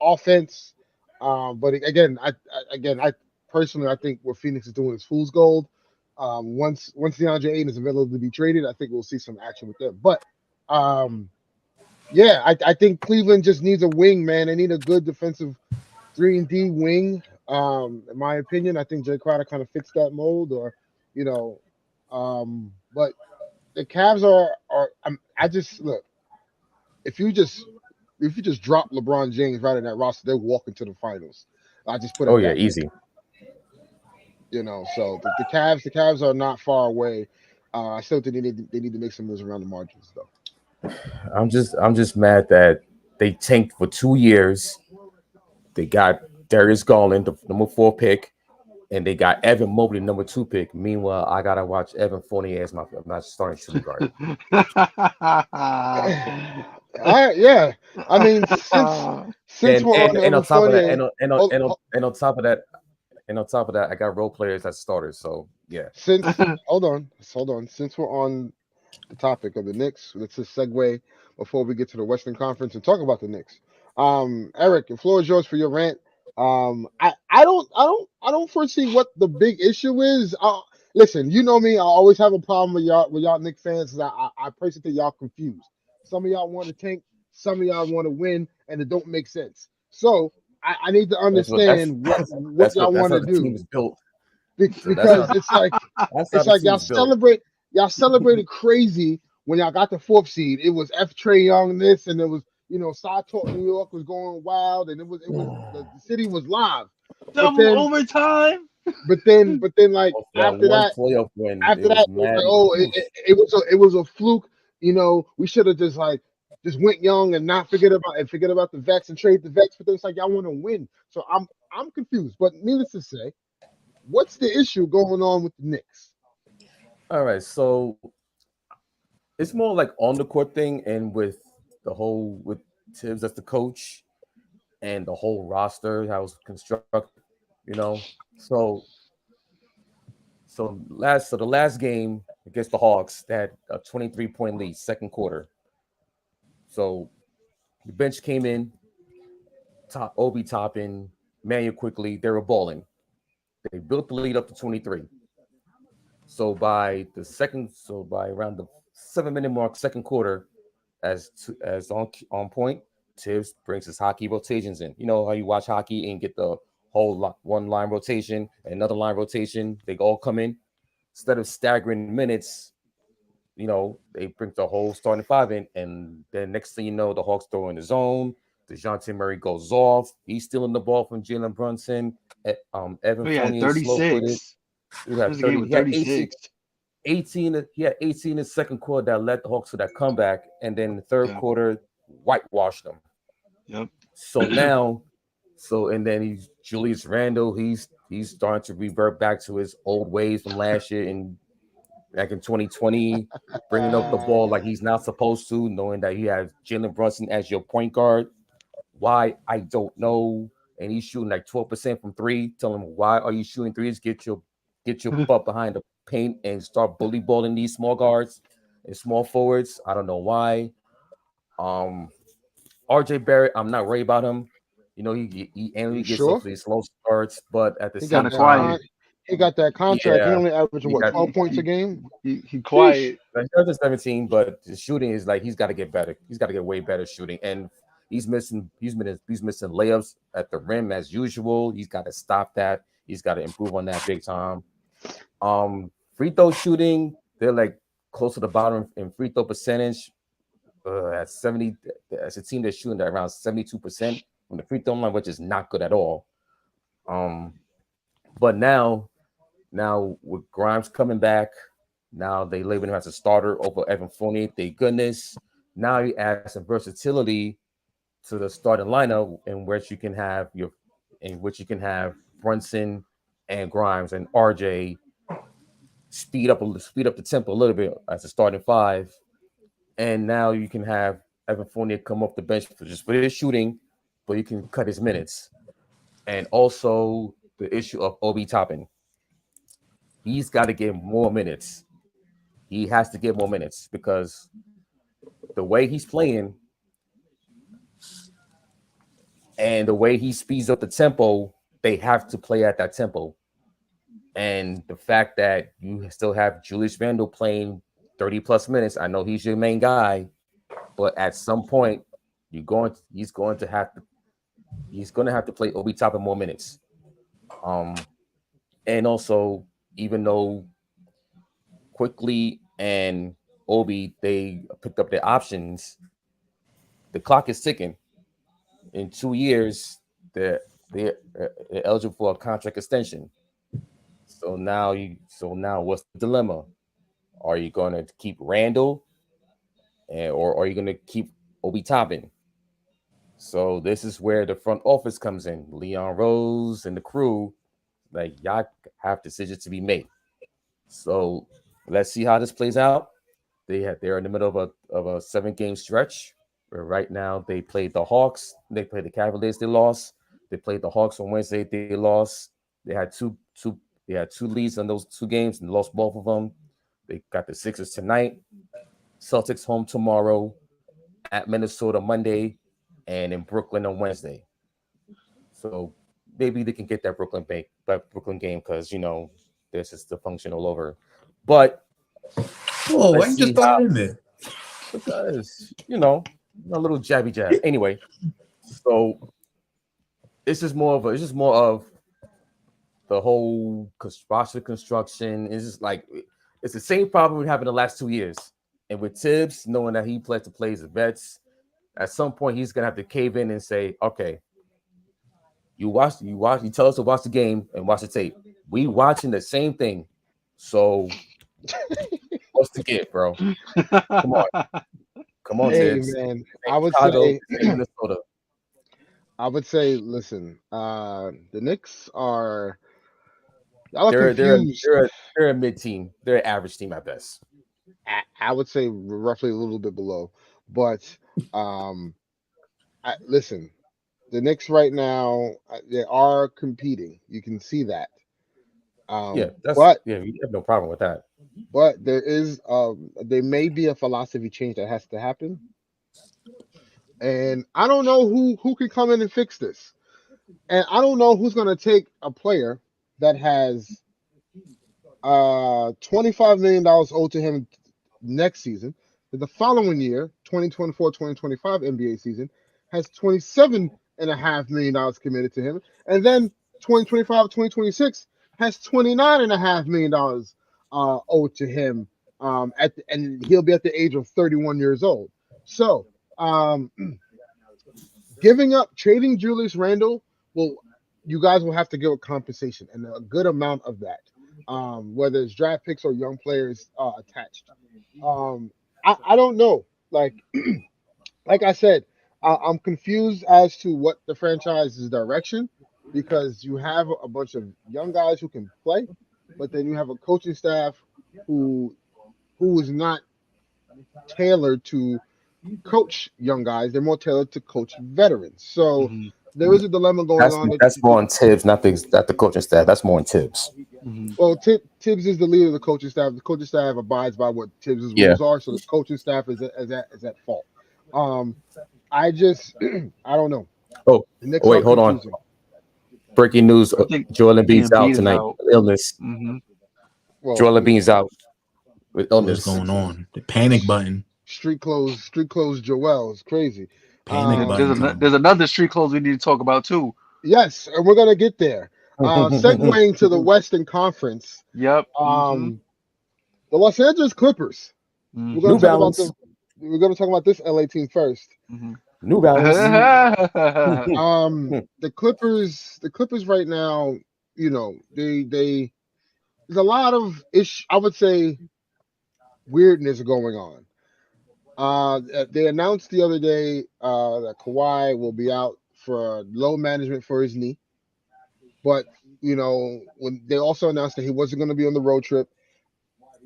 offense. But again, I personally I think what Phoenix is doing is fool's gold. Once DeAndre Ayton is available to be traded, I think we'll see some action with them. But um, yeah, I think Cleveland just needs a wing, man. They need a good defensive 3-and-D wing. In my opinion, I think Jay Crowder kind of fits that mold, or you know, but the Cavs I just look if you just drop LeBron James right in that roster, they're walking to the finals. I just put Oh it yeah, that way. easy. So the Cavs are not far away. I still think they need to make some moves around the margins though. I'm just mad that they tanked for 2 years. They got Darius Garland, the number four pick, and they got Evan Mobley, number two pick. Meanwhile, I gotta watch Evan Fournier as my starting shooting guard. Yeah. I mean, since And we're on and and on Evan top of that, Fournier, hold, hold- and on top of that, I got role players as starters. So yeah. since hold on. Since we're on the topic of the Knicks, let's just segue before we get to the Western Conference and talk about the Knicks. Eric, the floor is yours for your rant. I don't foresee what the big issue is. Listen, you know me. I always have a problem with y'all Knicks fans. 'Cause I personally think y'all confused. Some of y'all want to tank, some of y'all want to win, and it don't make sense. So I need to understand what y'all That's want how to the team do is built. So because that's how it's the like team is built. y'all celebrated crazy when y'all got the fourth seed. It was F. Trey Young this, and it was Side Talk New York was going wild, and it was the city was live. But Double then overtime. like For that after one that, playoff win, it after that was it was mad. like, oh, it was a fluke. We should have just went young and not forget about the vets and trade the vets. But it's like y'all want to win, so I'm confused. But needless to say, what's the issue going on with the Knicks? All right, so it's more like on the court thing, and with Tibbs as the coach and the whole roster how it was constructed, you know. So the last game against the Hawks, they had a 23-point lead, second quarter. So the bench came in, Obi Toppin, Manuel quickly, they were balling. They built the lead up to 23. So by around the 7 minute mark, second quarter, as on point, Tibbs brings his hockey rotations in. You know how you watch hockey and get the one line rotation, another line rotation. They all come in instead of staggering minutes. They bring the whole starting five in, and then next thing you know, the Hawks throw in the zone. DeJounte Murray goes off. He's stealing the ball from Jalen Brunson. Evan He had Fournier is slow-footed. 36. He It had was a game 30. with He had 36. 18. He had 18 in the second quarter that led the Hawks to that comeback, and then the third quarter whitewashed them. Yep. And then he's Julius Randle. He's starting to revert back to his old ways from last year and back in 2020, bringing up the ball like he's not supposed to, knowing that he has Jalen Brunson as your point guard. Why? I don't know. And he's shooting like 12% from three. Tell him, why are you shooting threes? Get your butt behind the paint and start bully balling these small guards and small forwards. I don't know why. RJ Barrett, I'm not worried about him. He only gets sure? off these slow starts, but at the He same got time, he got that contract. He yeah, only averaging he got 12 points a game. He quiet. Like, he does 17, but the shooting is like he's got to get better. He's got to get way better shooting, and he's missing layups at the rim as usual. He's got to stop that. He's got to improve on that big time. Free throw shooting, they're like close to the bottom in free throw percentage. At 70, as a team that's shooting at around 72% from the free throw line, which is not good at all. But now with Grimes coming back, now they label him as a starter over Evan Fournier. Thank goodness. Now you add some versatility to the starting lineup in which you can have Brunson and Grimes and RJ speed up the tempo a little bit as a starting five. And now you can have Evan Fournier come off the bench for his shooting, but you can cut his minutes. And also the issue of Obi Toppin. He's got to get more minutes. He has to get more minutes because the way he's playing and the way he speeds up the tempo, they have to play at that tempo. And the fact that you still have Julius Randle playing 30 plus minutes, I know he's your main guy, but at some point he's going to have to play Obi Toppin more minutes. And also, even though Quickly and Obi, they picked up their options, the clock is ticking. In 2 years, they're eligible for a contract extension. So now what's the dilemma? Are you going to keep Randall, or are you going to keep Obi Toppin? So this is where the front office comes in. Leon Rose and the crew, like, y'all have decisions to be made. So let's see how this plays out. They're in the middle of a 7-game stretch. Where right now they played the Hawks, they played the Cavaliers, they lost. They played the Hawks on Wednesday, they lost. They had two leads on those 2 games and lost both of them. They got the Sixers tonight. Celtics home tomorrow, at Minnesota Monday, and in Brooklyn on Wednesday. So maybe they can get that Brooklyn game because there's just the function all over. But why you just throw it in there? Because a little jabby jab. Anyway, so it's just more of the whole roster construction. It's just like it's the same problem we have in the last 2 years. And with Tibbs, knowing that he plays the vets, at some point he's gonna have to cave in and say, okay, you tell us to watch the game and watch the tape. We watching the same thing. So what's the get, bro? Come on, Hey, Tibbs. man, Minnesota. I would say, listen, the Knicks are They're confused. they're a mid team. They're an average team at best. I would say roughly a little bit below, but listen, the Knicks right now they are competing. You can see that. We have no problem with that. But there may be a philosophy change that has to happen, and I don't know who can come in and fix this, and I don't know who's going to take a player that has $25 million owed to him next season. The following year, 2024-2025 NBA season, has $27.5 million committed to him, and then 2025, 2026 has $29.5 million owed to him. And he'll be at the age of 31 years old. So, trading Julius Randle, you guys will have to give a compensation and a good amount of that, whether it's draft picks or young players attached. I don't know. Like I said, I'm confused as to what the franchise's direction, because you have a bunch of young guys who can play, but then you have a coaching staff who is not tailored to coach young guys. They're more tailored to coach veterans. So there is a dilemma going on. That's more on Tibbs, not the coaching staff. That's more on Tibbs. Well, Tibbs is the leader of the coaching staff. The coaching staff abides by what Tibbs' rules are, so the coaching staff is at fault. I don't know. Oh, wait, hold on. Breaking news: Joel Embiid's out tonight. Illness. Well, Joel Embiid's out with illness. What's going on? The panic button. Street clothes. Joel is crazy. Panic button. There's another street clothes we need to talk about too. Yes, and we're gonna get there. Segueing to the Western Conference. Yep. The Los Angeles Clippers. We're gonna talk about this LA team first. New Balance. The Clippers right now, there's a lot of I would say weirdness going on. They announced the other day that Kawhi will be out for load management for his knee. But, when they also announced that he wasn't going to be on the road trip,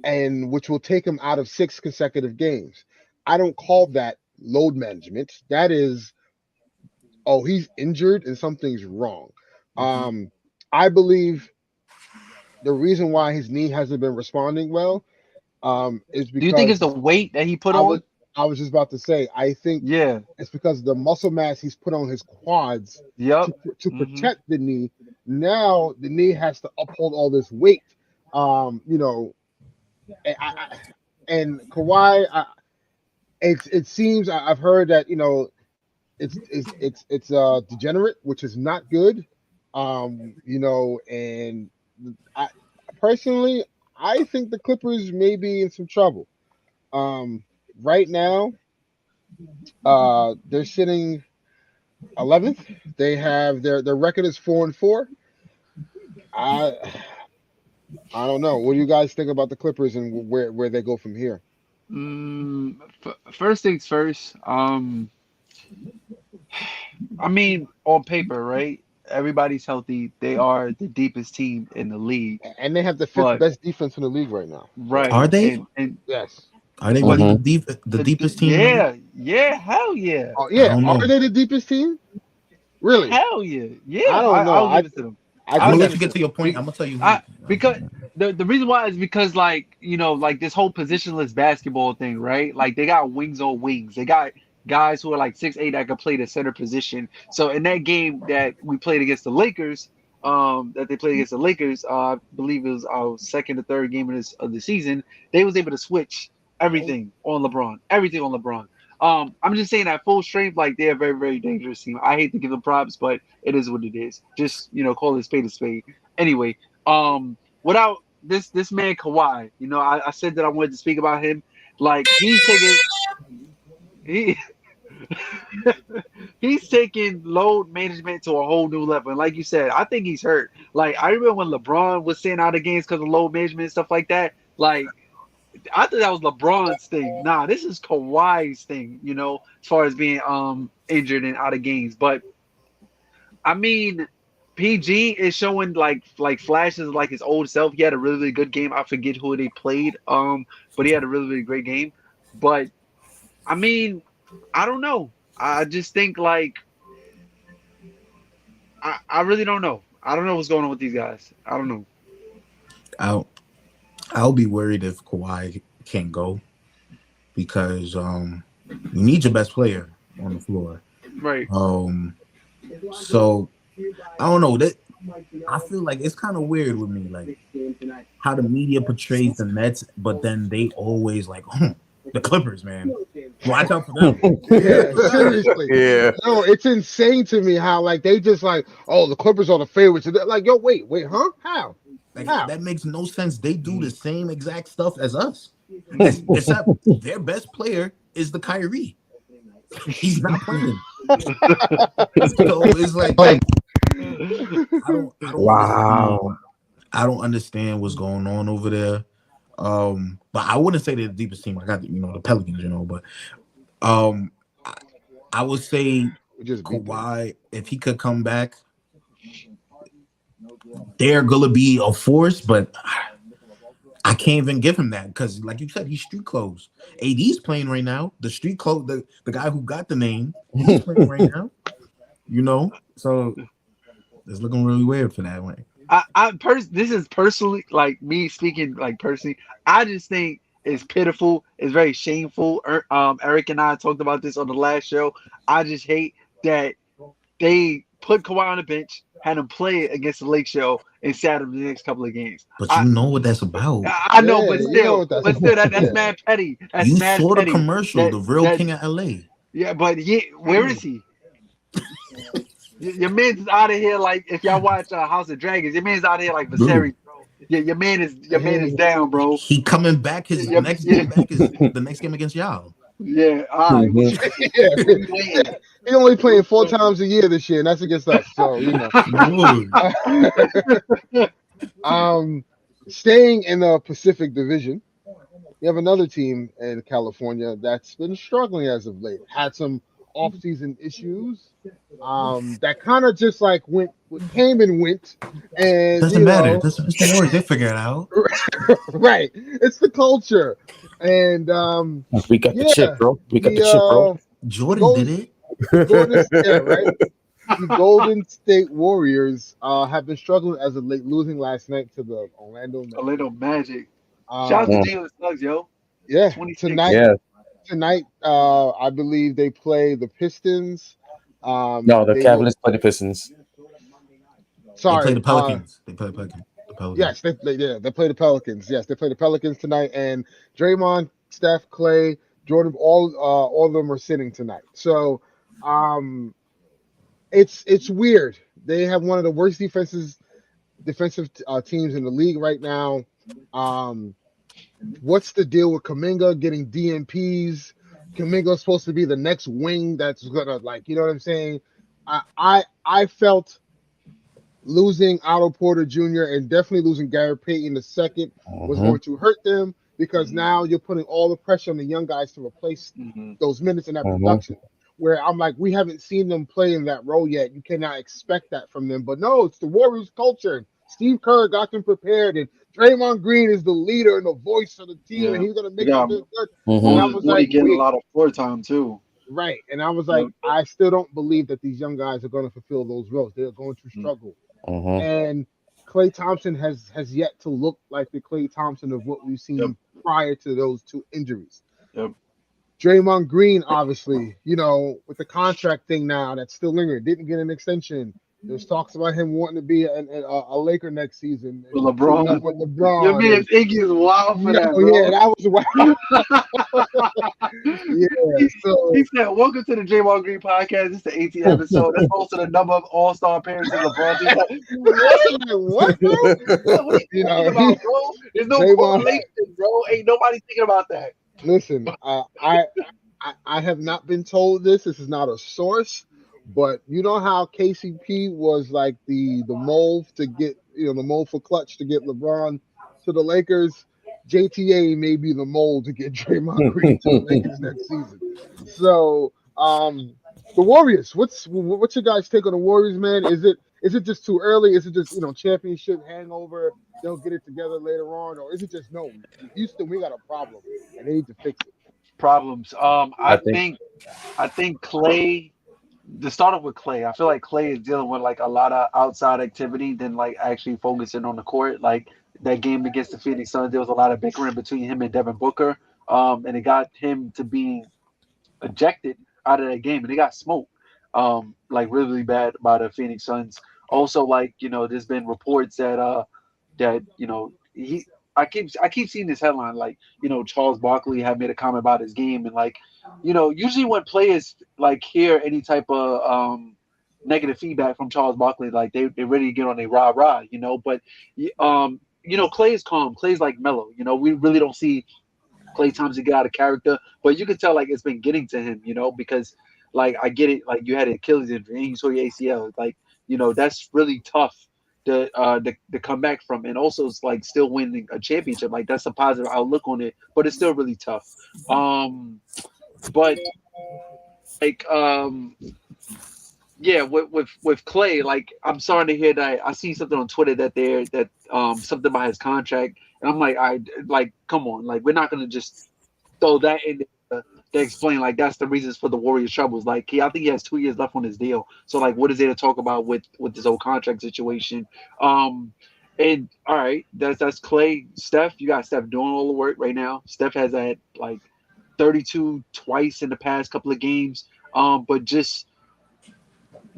and which will take him out of 6 consecutive games. I don't call that load management. That is, he's injured and something's wrong. I believe the reason why his knee hasn't been responding well is because. Do you think it's the weight that he put on? I was just about to say, I think it's because of the muscle mass he's put on his quads to protect the knee. Now the knee has to uphold all this weight. And Kawhi, it seems I've heard that it's degenerate, which is not good. And I personally, I think the Clippers may be in some trouble. Right now, they're sitting 11th. They have their record is 4-4. I don't know. What do you guys think about the Clippers and where they go from here? First things first. I mean, on paper, right? Everybody's healthy. They are the deepest team in the league, and they have the 5th best defense in the league right now. Right? Are they? And yes. Are they really the deepest team? Yeah, hell yeah. Oh yeah, are they the deepest team? Really? Hell yeah, yeah. I don't know. I'll give it to them. I'm gonna let you get to your point. I'm gonna tell you because the reason why is because like this whole positionless basketball thing, right? Like they got wings on wings. They got guys who are like 6'8" that can play the center position. So in that game that we played against the Lakers, I believe it was our second or third game of the season. They was able to switch everything on LeBron. I'm just saying that full strength, like they're a very, very dangerous team. I hate to give them props, but it is what it is. Just call it a spade. Anyway, without this man Kawhi, I said that I wanted to speak about him. Like he's taking load management to a whole new level. And like you said, I think he's hurt. Like I remember when LeBron was sitting out of games because of load management and stuff like that. Like I thought that was LeBron's thing. Nah, this is Kawhi's thing, as far as being injured and out of games. But I mean, PG is showing like flashes of like his old self. He had a really, really good game. I forget who they played, but he had a really, really great game. But I mean, I don't know. I just think like I really don't know. I don't know what's going on with these guys. I don't know. I'll be worried if Kawhi can't go because you need your best player on the floor. Right. So I don't know. That I feel like it's kind of weird with me, like how the media portrays the Nets, but then they always like the Clippers, man. Watch out for them. Yeah, seriously. Yeah. No, it's insane to me how like they just like, oh, the Clippers are the favorites. And they're like, yo, wait, huh? How? Like How? that makes no sense. They do the same exact stuff as us, except their best player is the Kyrie. He's not playing. So it's like I don't Wow. I don't understand what's going on over there. But I wouldn't say they're the deepest team. I got the Pelicans, but I would say We just beat them. Kawhi, if he could come back, they're gonna be a force, but I can't even give him that because, like you said, he's street clothes. AD's playing right now. The street clothes, the guy who got the name, he's playing right now. So it's looking really weird for that way. This is personally like me speaking like personally. I just think it's pitiful. It's very shameful. Eric and I talked about this on the last show. I just hate that they put Kawhi on the bench, had him play against the Lake Show, and sat him the next couple of games. But you know what that's about. I know, Yeah, but you know still, what that's that's mad petty. That's You mad saw the petty. commercial, the real king of LA. Yeah, but where is he? Your man's out of here like if y'all watch House of Dragons. Your man's out of here like Viserys, bro. Your man is down, bro. He coming back. His next game back is the next game against y'all. Yeah, all right. Yeah. He's only playing 4 times a year this year, and that's against us. So staying in the Pacific Division, we have another team in California that's been struggling as of late. Had some off-season issues that kind of just like came and went, and Doesn't matter. It's the Warriors. They figure it out. Right. It's the culture, and we got the chip, bro. We got the chip, bro. Jordan did it. The Golden State Warriors have been struggling as of late, losing last night to the Orlando Magic. Shout out to Jalen Suggs, yo. Yeah, 26. Tonight, I believe they play the Pistons. No, the Cavaliers play the Pistons. Sorry, they play the Pelicans. They play the Pelicans. Yes, they play the Pelicans. Yes, they play the Pelicans tonight, and Draymond, Steph, Clay, Jordan, all of them are sitting tonight. So, it's weird. They have one of the worst defensive teams in the league right now. What's the deal with Kuminga getting DNPs? Kuminga's supposed to be the next wing that's gonna you know what I'm saying? I felt losing Otto Porter Jr. and definitely losing Gary Payton II was going to hurt them because now you're putting all the pressure on the young guys to replace those minutes and that production. Where I'm like, we haven't seen them play in that role yet. You cannot expect that from them. But no, it's the Warriors culture. Steve Kerr got them prepared, and Draymond Green is the leader and the voice of the team, and he's gonna make them good. And I was like, getting a lot of floor time too. Right, and I was like, I still don't believe that these young guys are going to fulfill those roles. They're going to struggle. And Klay Thompson has yet to look like the Klay Thompson of what we've seen prior to those 2 injuries. Draymond Green, obviously, with the contract thing now that's still lingering, didn't get an extension. There's talks about him wanting to be a Laker next season. With LeBron. Your man Iggy is wild for that, bro. Yeah, that was wild. He said, welcome to the Draymond Green podcast. This is the 18th episode. That's also the number of all-star appearances LeBron did. What, bro? What are you talking about, bro? There's no correlation, bro. Ain't nobody thinking about that. Listen, I have not been told this. This is not a source. But you know how KCP was like the mold to get, the mold for clutch to get LeBron to the Lakers. JTA may be the mold to get Draymond Green to the Lakers next season. So, the Warriors. What's your guys' take on the Warriors, man? Is it just too early? Is it just championship hangover? They'll get it together later on, or is it just no? Houston, we got a problem, and they need to fix it. Problems. I think Clay. To start off with Clay, I feel like Clay is dealing with like a lot of outside activity than like actually focusing on the court. Like that game against the Phoenix Suns, there was a lot of bickering between him and Devin Booker, and it got him to being ejected out of that game, and they got smoked, like really bad by the Phoenix Suns. Also, like there's been reports that I keep seeing this headline like Charles Barkley had made a comment about his game and like usually when players like hear any type of negative feedback from Charles Barkley, like they really get on a rah, but Clay is calm. Clay's like mellow. We really don't see Clay Thompson get out of character, but you can tell like it's been getting to him, because like I get it, like you had an Achilles injury and you saw your ACL, like that's really tough to come back from, and also it's like still winning a championship, like that's a positive outlook on it, but it's still really tough. But like yeah, with Clay, like I'm sorry to hear that. I seen something on Twitter that something about his contract, and I'm like, come on, like we're not gonna just throw that in there to explain like that's the reasons for the Warriors' troubles. Like I think he has 2 years left on his deal, so like what is there to talk about with this whole contract situation? And all right, that's Clay. Steph, you got Steph doing all the work right now. Steph has had like 32 twice in the past couple of games, but just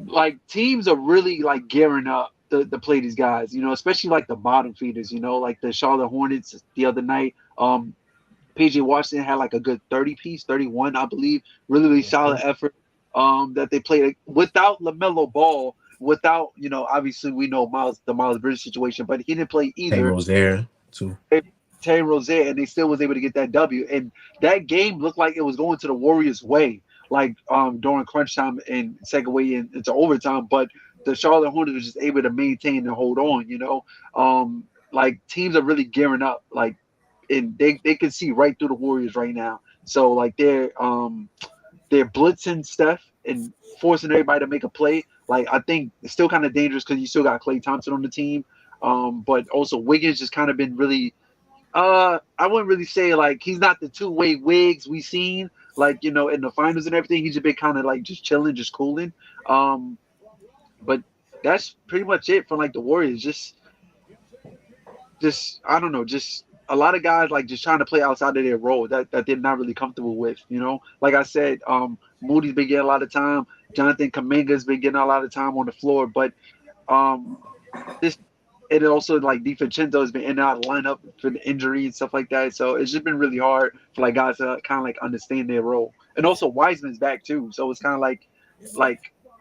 like teams are really like gearing up to play these guys, especially like the bottom feeders, like the Charlotte Hornets the other night. PJ Washington had like a good 30 piece, 31, I believe. Really solid effort that they played without LaMelo Ball, without, obviously we know the Miles Bridges situation, but he didn't play either. Terry Rozier too. Terry Rozier, and they still was able to get that W. And that game looked like it was going to the Warriors' way, like during crunch time and second way into overtime. But the Charlotte Hornets was just able to maintain and hold on. Like teams are really gearing up, like, and they can see right through the Warriors right now. So like they're blitzing Steph and forcing everybody to make a play. Like I think it's still kind of dangerous because you still got Klay Thompson on the team, but also Wiggins just kind of been really. I wouldn't really say like he's not the two-way Wiggs we seen like in the finals and everything. He's just been kind of like just chilling, just cooling. But that's pretty much it for like the Warriors. Just I don't know, just a lot of guys like just trying to play outside of their role that they're not really comfortable with. Like I said, Moody's been getting a lot of time. Jonathan Kuminga's been getting a lot of time on the floor, but this. And also, like, DiVincenzo has been in and out of the lineup for the injury and stuff like that. So it's just been really hard for, like, guys to kind of, like, understand their role. And also, Wiseman's back, too. So it's kind of like,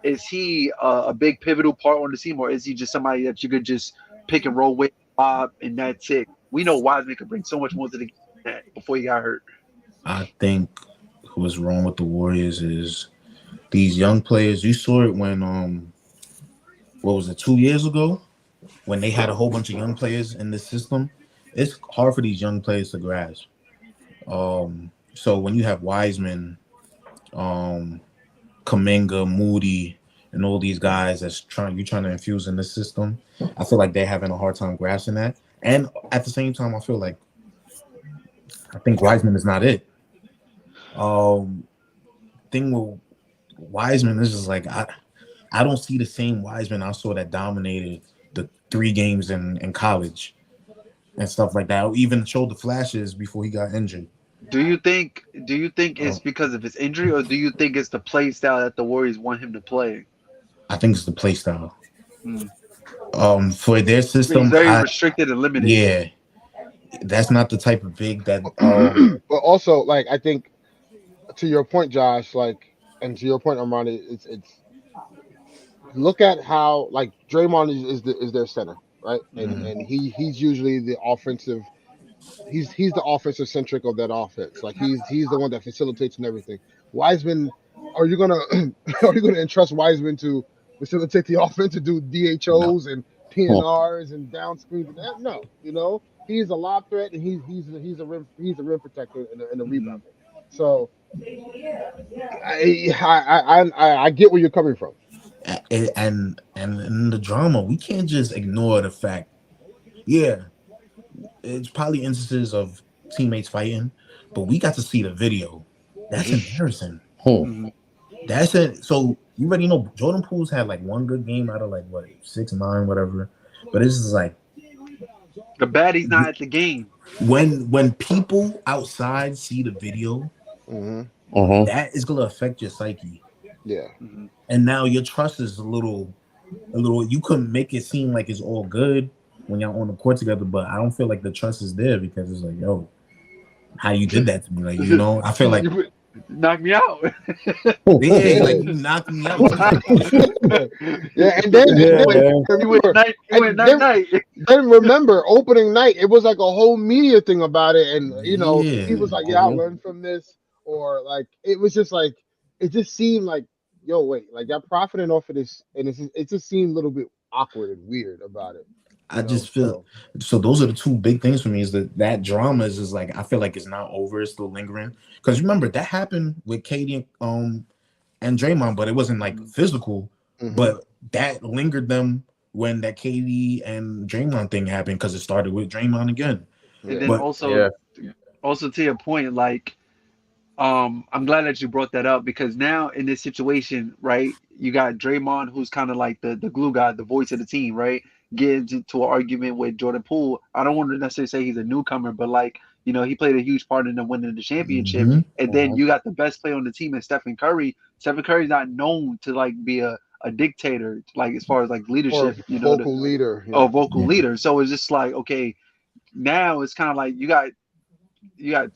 is he a big pivotal part on the team, or is he just somebody that you could just pick and roll with, Bob, and that's it? We know Wiseman could bring so much more to the game than that before he got hurt. I think what's wrong with the Warriors is these young players. You saw it when, what was it, 2 years ago? When they had a whole bunch of young players in the system, it's hard for these young players to grasp. So when you have Wiseman, Kuminga, Moody, and all these guys you're trying to infuse in the system, I feel like they're having a hard time grasping that. And at the same time, I think Wiseman is not it. Thing with Wiseman is just like I don't see the same Wiseman I saw that dominated the 3 games in college and stuff like that. Even showed the flashes before he got injured. Do you think it's because of his injury, or do you think it's the play style that the Warriors want him to play? I think it's the play style. For their system, he's very restricted and limited. Yeah, that's not the type of big that. But also, like I think, to your point, Josh, like, and to your point, Armani, it's. Look at how like Draymond is their center, right? And he's usually the offensive. He's the offensive centric of that offense. Like he's the one that facilitates and everything. Wiseman, are you gonna entrust Wiseman to facilitate the offense, to do DHOs and PNRs and down screens? No, he's a lob threat and he's a rim protector and a rebounder. So I get where you're coming from. And in the drama, we can't just ignore the fact. Yeah, it's probably instances of teammates fighting, but we got to see the video. That's embarrassing. That's it. So you already know Jordan Poole's had like one good game out of like what 6-9, whatever. But it's just like the baddie's not at the game. When people outside see the video, that is gonna affect your psyche. Yeah. And now your trust is a little. You couldn't make it seem like it's all good when y'all on the court together, but I don't feel like the trust is there because it's like, yo, how you did that to me, like I feel like Knock me out. Yeah, like you knocked me out. Yeah, and then Yeah, You went night. You went night. then remember opening night, it was like a whole media thing about it, and he was like, "Yeah, I learned from this," or like it was just like it just seemed like, "Yo, wait, like y'all profiting off of this," and it just seemed a little bit awkward and weird about it. I just feel so. Those are the two big things for me. Is that drama is like I feel like it's not over. It's still lingering. Because remember that happened with Katie and Draymond, but it wasn't like physical. Mhm. But that lingered them when that Katie and Draymond thing happened because it started with Draymond again. And then But- also to your point, like, I'm glad that you brought that up because now in this situation, right, you got Draymond, who's kind of like the glue guy, the voice of the team, right, getting into an argument with Jordan Poole. I don't want to necessarily say he's a newcomer, but like, he played a huge part in them winning the championship. Mhm. And then you got the best player on the team, is Stephen Curry. Stephen Curry's not known to like be a dictator, like as far as like Or leadership, vocal leader. or vocal leader. So it's just like, okay, now it's kind of like you got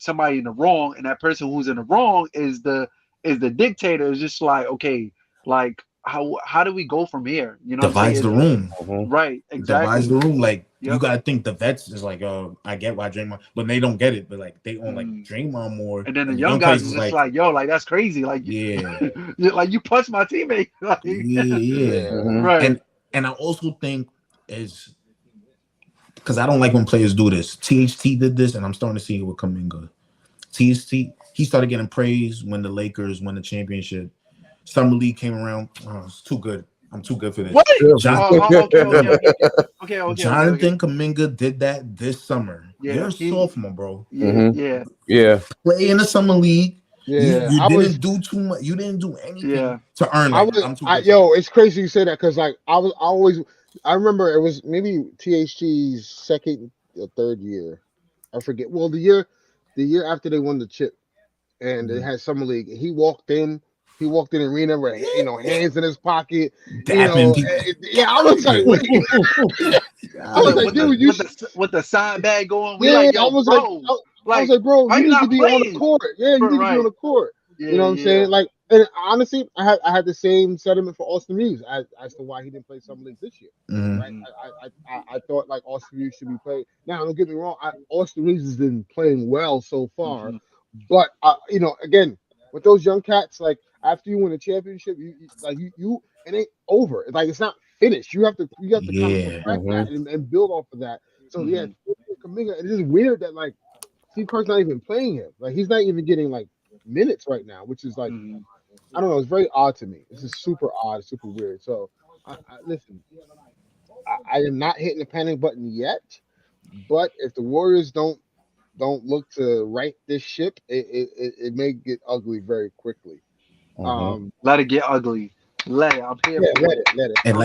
somebody in the wrong, and that person who's in the wrong is the dictator. It's just like, okay, like how do we go from here? You know, divides the what I'm room. saying? Right, exactly. Divides the room. Like Yep. you gotta think the vets is like, oh, I get why Draymond, but they don't get it. But like they own like Draymond more, And then the young guys is just like, yo, like that's crazy. Like, yeah, like you punched my teammate. Like, yeah. right. And I also think is because I don't like when players do this. THT did this, and I'm starting to see it with Kuminga. THT, he started getting praise when the Lakers won the championship. Summer League came around. Oh, it's too good. I'm too good for this. What? Okay. Okay. Jonathan Kuminga did that this summer. Yeah, You're a sophomore, bro. Yeah. Play in the summer league. Yeah, You didn't do too much. You didn't do anything to earn. Like, it's crazy you say that because like I remember it was maybe THT's second or third year. I forget. Well, the year after they won the chip and they had summer league, he walked in the arena with hands in his pocket. I was like, wait. I was like, dude, with the side bag going. I was like, bro, you need to be on the court. Yeah, you need to be on the court. Yeah, you know what I'm saying? Like, and honestly, I had the same sentiment for Austin Reeves as to why he didn't play Summer League this year. Right? I thought like Austin Reeves should be played. Now, don't get me wrong, Austin Reeves has been playing well so far, but again, with those young cats, like after you win a championship, you it ain't over. Like it's not finished. You have to kind of perfect that and build off of that. So Kuminga, it's just weird that like Steve Kerr's not even playing him. Like he's not even getting like minutes right now, which is like I don't know. It's very odd to me. This is super odd, super weird. So listen, I am not hitting the panic button yet, but if the Warriors don't look to right this ship, it may get ugly very quickly. Let it get ugly. Let it. I'm here for it. Let it. And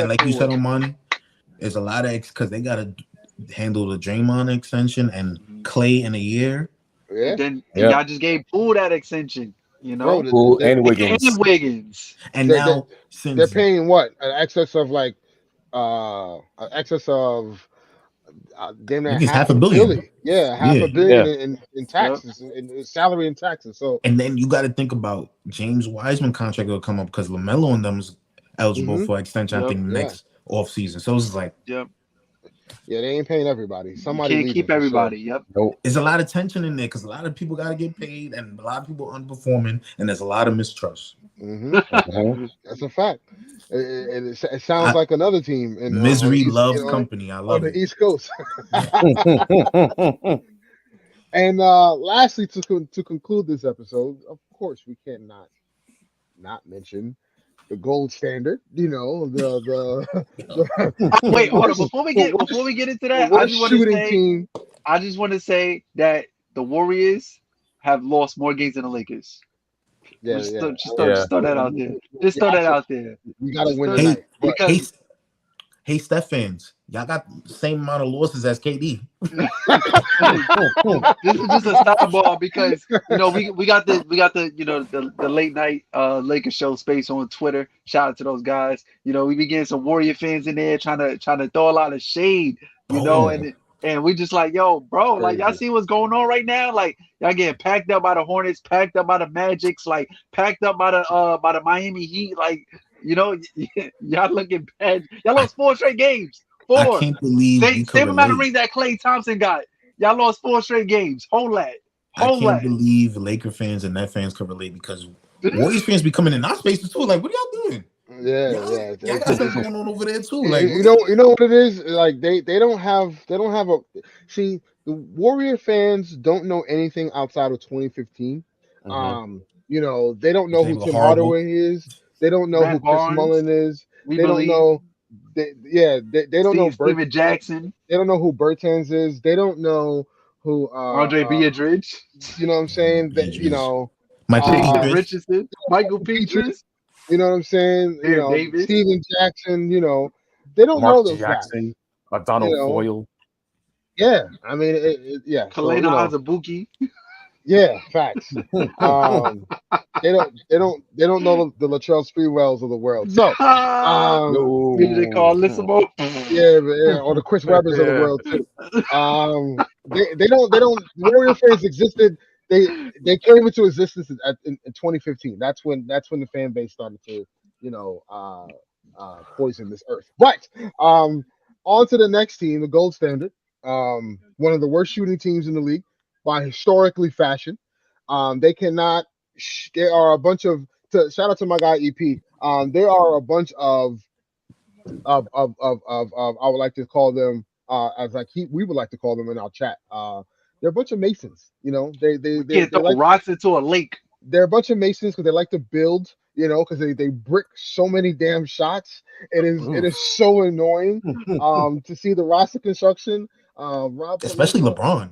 like you said, Omani, there's a lot of because they gotta handle the Draymond extension and Clay in a year. Yeah. And then y'all just gave Poole that extension. Poole and Wiggins. And now since they're paying what an excess of like damn near half a billion. Half a billion in taxes, in salary and taxes. So and then you got to think about James Wiseman contract will come up because LaMelo and them is eligible for extension. I think next off season. So it's like yeah, they ain't paying everybody. Somebody can't keep everybody. Sure. Nope. There's a lot of tension in there because a lot of people got to get paid and a lot of people underperforming, and there's a lot of mistrust. That's a fact. It sounds like another team. In, Misery loves company. I love on it. the East Coast. And lastly, to conclude this episode, of course, we can't not mention the gold standard. Wait, hold on. Before we get into that, I just want to say that the Warriors have lost more games than the Lakers. Just throw that out there. Just throw that out there. You gotta win tonight. Hey, Steph fans, y'all got the same amount of losses as KD. This is just a sidebar because we got the late night Lakers show space on Twitter. Shout out to those guys. We be getting some Warrior fans in there trying to throw a lot of shade. And And we just like, yo, bro, like y'all Crazy. see what's going on right now? Like y'all getting packed up by the Hornets, packed up by the Magics, like packed up by the Miami Heat. Like, y'all looking bad. Y'all lost 4 straight games. I 4. can't believe you could Same amount of relate. rings that Klay Thompson got. Y'all lost 4 straight games. Hold that. I can't believe Laker fans and Net fans could relate because Warriors fans be coming in our spaces too. Like, what are y'all doing? Yeah, Y'all got stuff going on over there too. Like, you know what it is? Like they don't have a see, the Warrior fans don't know anything outside of 2015. They don't know They who were Tim horrible. Hardaway is. They don't know Matt who Chris Barnes, Mullin is. we They don't believe. know. They don't know Steven Jackson, They don't know who Bertans is. They don't know who Andre Beardridge, you know what I'm saying? Michael Jason Petrie. Richardson, Michael Petrie, You know what I'm saying? Aaron Davis. Steven Jackson, they don't know Mark those Jackson, guys. Donald Foyle. Yeah, I mean, yeah. Kalena Azubuike. Yeah, facts. They don't know the Latrell Sprewells of the world. So, Who did they call Lissimo? or the Chris Webbers of the world too. They don't. Warrior fans existed. They came into existence in 2015. That's when the fan base started to poison this earth. But on to the next team, the gold standard. One of the worst shooting teams in the league by historically fashion. They cannot. There are a bunch of. Shout out to my guy EP. There are a bunch of I would like to call them we would like to call them in our chat. They're a bunch of Masons. They Can't throw like rocks into a lake. they're a bunch of Masons because they like to build. Because they brick so many damn shots. It is so annoying. To see the roster construction. Rob, Especially LeBron.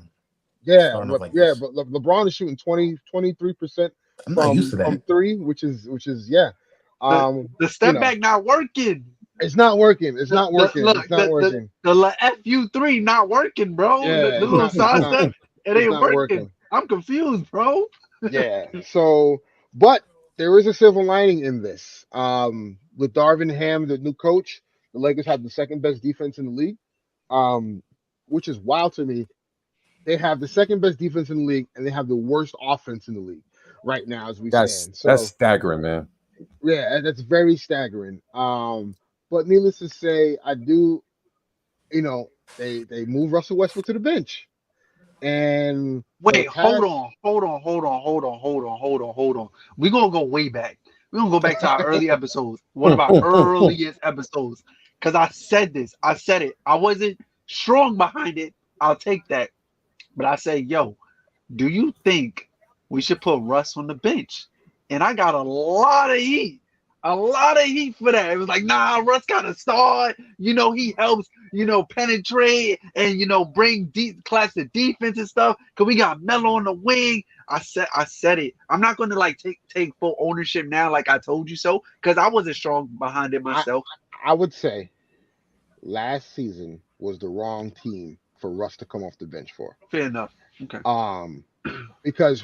But LeBron is shooting 23% from 3, which is The step back not working. It's not working. It's not working. It's not working. The FU3 not working, bro. Yeah, the little side step, it ain't working. Working. I'm confused, bro. Yeah. So, but there is a silver lining in this. With Darvin Ham, the new coach, the Lakers have the second best defense in the league, which is wild to me. They have the second best defense in the league, and they have the worst offense in the league right now as we stand. So that's staggering, man. Yeah, that's very staggering. But needless to say, I do, they move Russell Westbrook to the bench. And wait, hold on. We're gonna go way back. We're gonna go back to our early episodes. One of our earliest episodes. Because I said this. I said it. I wasn't strong behind it. I'll take that. But I say, yo, do you think we should put Russ on the bench? And I got a lot of heat. A lot of heat for that. It was like, nah, Russ got to start. He helps, penetrate and, bring deep class of defense and stuff. Because we got Melo on the wing. I said it. I'm not going to, take full ownership now like I told you so. Because I wasn't strong behind it myself. I would say last season was the wrong team for Russ to come off the bench for. Fair enough. Okay. Because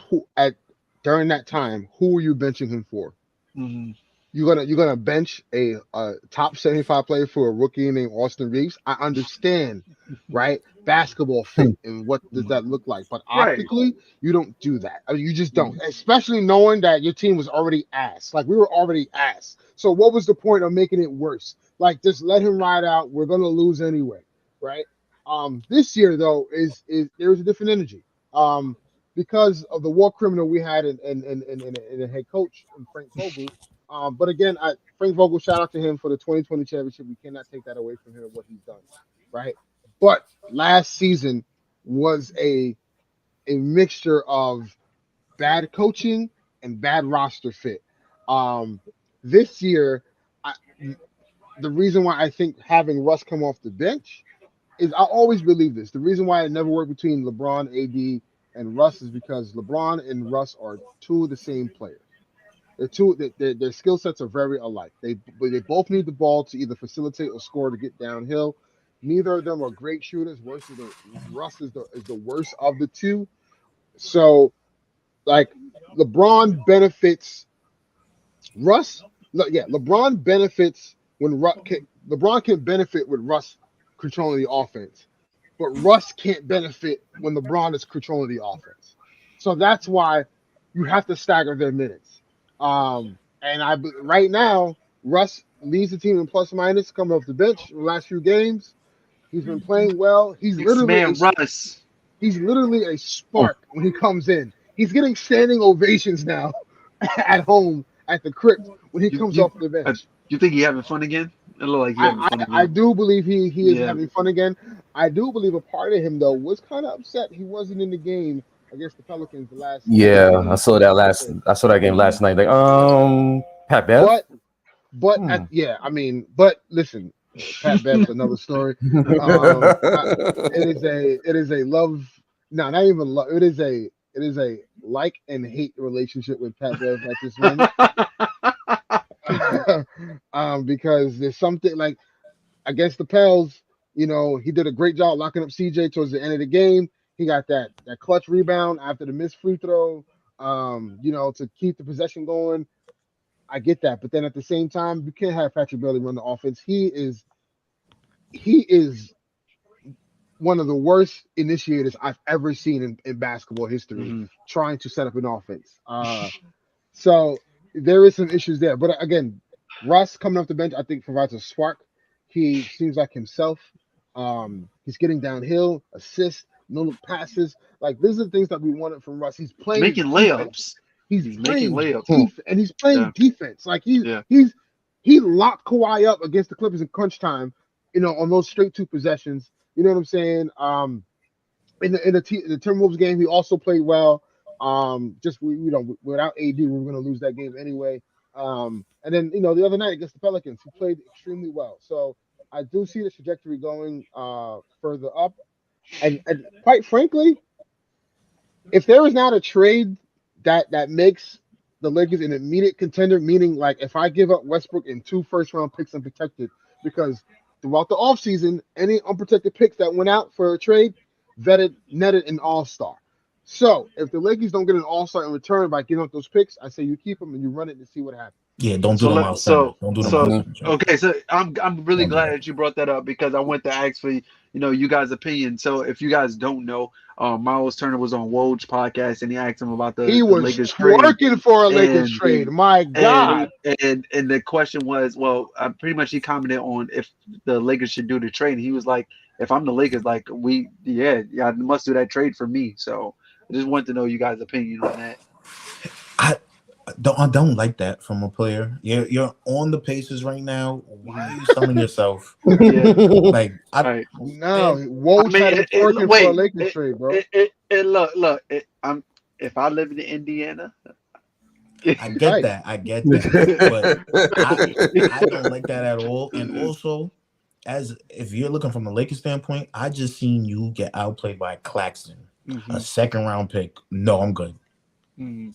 during that time, who were you benching him for? Mm-hmm. You're gonna bench a top 75 player for a rookie named Austin Reeves. I understand, right? Basketball fit and what does that look like? But optically, you don't do that. I mean, you just don't. Especially knowing that your team was already ass. Like we were already ass. So what was the point of making it worse? Like just let him ride out. We're gonna lose anyway, right? This year though is there's a different energy. Because of the war criminal we had in a head coach in Frank Vogel. But again, Frank Vogel, shout out to him for the 2020 championship. We cannot take that away from him and what he's done, right? But last season was a mixture of bad coaching and bad roster fit. This year, the reason why I think having Russ come off the bench is I always believe this. The reason why it never worked between LeBron, AD, and Russ is because LeBron and Russ are two of the same players. Their skill sets are very alike. They both need the ball to either facilitate or score to get downhill. Neither of them are great shooters. Russ is the worst of the two. So, like LeBron benefits Russ. Yeah, LeBron benefits when LeBron can benefit with Russ controlling the offense. but Russ can't benefit when LeBron is controlling the offense. So that's why you have to stagger their minutes. Right now, Russ leads the team in plus minus coming off the bench the last few games. He's been playing well. He's literally a spark when he comes in. He's getting standing ovations now at home at the crypt when he comes off the bench. You think he having fun again? It look like he having fun again. I do believe he is having fun again. I do believe a part of him though was kind of upset he wasn't in the game against the Pelicans the last. Yeah, I saw that game last night. Like, Pat Bev. But listen, Pat Bev's another story. It is a love. No, not even love. It is a like and hate relationship with Pat Bev at this moment. Because there's something like against the Pels, he did a great job locking up CJ towards the end of the game. He got that clutch rebound after the missed free throw, to keep the possession going. I get that, but then at the same time, you can't have Patrick Beverley run the offense. He is one of the worst initiators I've ever seen in basketball history, trying to set up an offense. So there is some issues there. But again, Russ coming off the bench, I think provides a spark. He seems like himself. He's getting downhill, assists, no look passes. Like these are the things that we wanted from Russ. He's playing making layups. He's making layups, and he's playing defense. Like he locked Kawhi up against the Clippers in crunch time. On those straight two possessions. You know what I'm saying? In the Timberwolves game, he also played well. Without AD, we were going to lose that game anyway. And then the other night against the Pelicans, he played extremely well. So I do see the trajectory going further up. And quite frankly, if there is not a trade that makes the Lakers an immediate contender, meaning like if I give up Westbrook and 2 first-round picks unprotected, because throughout the offseason, any unprotected picks that went out for a trade netted an all-star. So if the Lakers don't get an all-star in return by giving up those picks, I say you keep them and you run it and see what happens. Yeah, don't do them outside. Don't do them outside. Okay, so I'm really glad that you brought that up because I went to ask for you guys' opinion. So if you guys don't know, Miles Turner was on Woj podcast and he asked him about the Lakers trade. He was twerking for a Lakers trade. My God! And the question was, well, pretty much he commented on if the Lakers should do the trade. And he was like, if I'm the Lakers, like I must do that trade for me. So I just wanted to know you guys' opinion on that. I don't like that from a player. You're on the Pacers right now. Why are you selling yourself? Like Woj had it working for a Lakers trade, bro. Look. If I lived in Indiana, I get that, but I don't like that at all. And also, if you're looking from the Lakers standpoint, I just seen you get outplayed by Claxton, a second-round pick. No, I'm good. He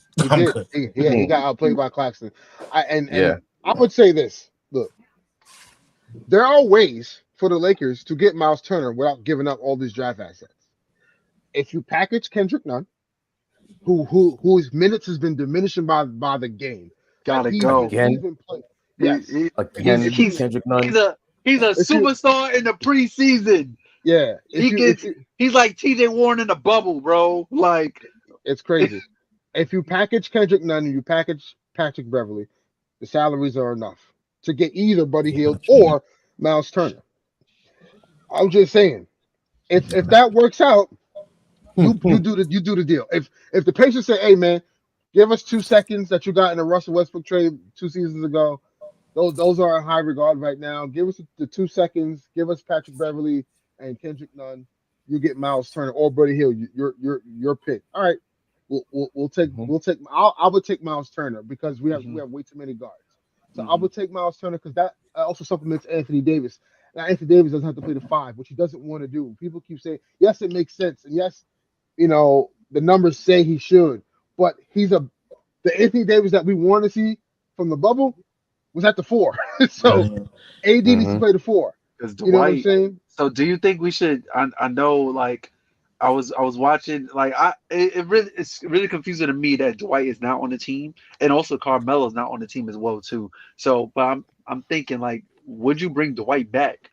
got outplayed by Claxton. I would say this. Look, there are ways for the Lakers to get Miles Turner without giving up all these draft assets. If you package Kendrick Nunn, whose minutes has been diminishing by the game. Gotta go. He's been playing. Yes. Kendrick Nunn. He's a superstar in the preseason. Yeah. He's like TJ Warren in a bubble, bro. Like it's crazy. If you package Kendrick Nunn and you package Patrick Beverley, the salaries are enough to get either Buddy Hield or Miles Turner. I'm just saying, if that works out, you do the deal. If the Pacers say, "Hey man, give us 2 seconds that you got in the Russell Westbrook trade 2 seasons ago," those are in high regard right now. Give us the 2 seconds. Give us Patrick Beverley and Kendrick Nunn. You get Miles Turner or Buddy Hield. Your pick. All right. I would take Miles Turner because we have way too many guards. So I would take Miles Turner because that also supplements Anthony Davis. Now Anthony Davis doesn't have to play the 5, which he doesn't want to do. People keep saying, yes, it makes sense, and yes, the numbers say he should, but the Anthony Davis that we want to see from the bubble was at the 4. So AD needs to play the 4. You know what I'm saying? So do you think we should? I know, like. I was watching, like it's really confusing to me that Dwight is not on the team and also Carmelo's not on the team as well too. So, but I'm thinking, like, would you bring Dwight back?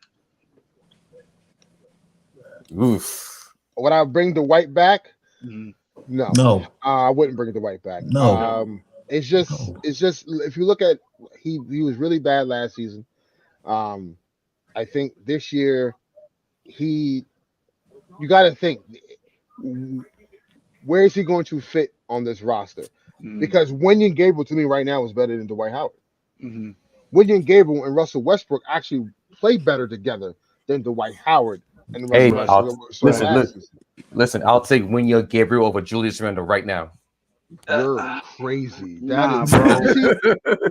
Oof. Would I bring Dwight back? Mhm. No. I wouldn't bring Dwight back. No. It's just if you look at he was really bad last season. I think this year you got to think, where is he going to fit on this roster? Because Wenyen Gabriel to me right now is better than Dwight Howard. Wenyen Gabriel and Russell Westbrook actually play better together than Dwight Howard and Russell Westbrook. Listen, I'll take Wenyen Gabriel over Julius Randle right now. You're crazy. Nah, bro.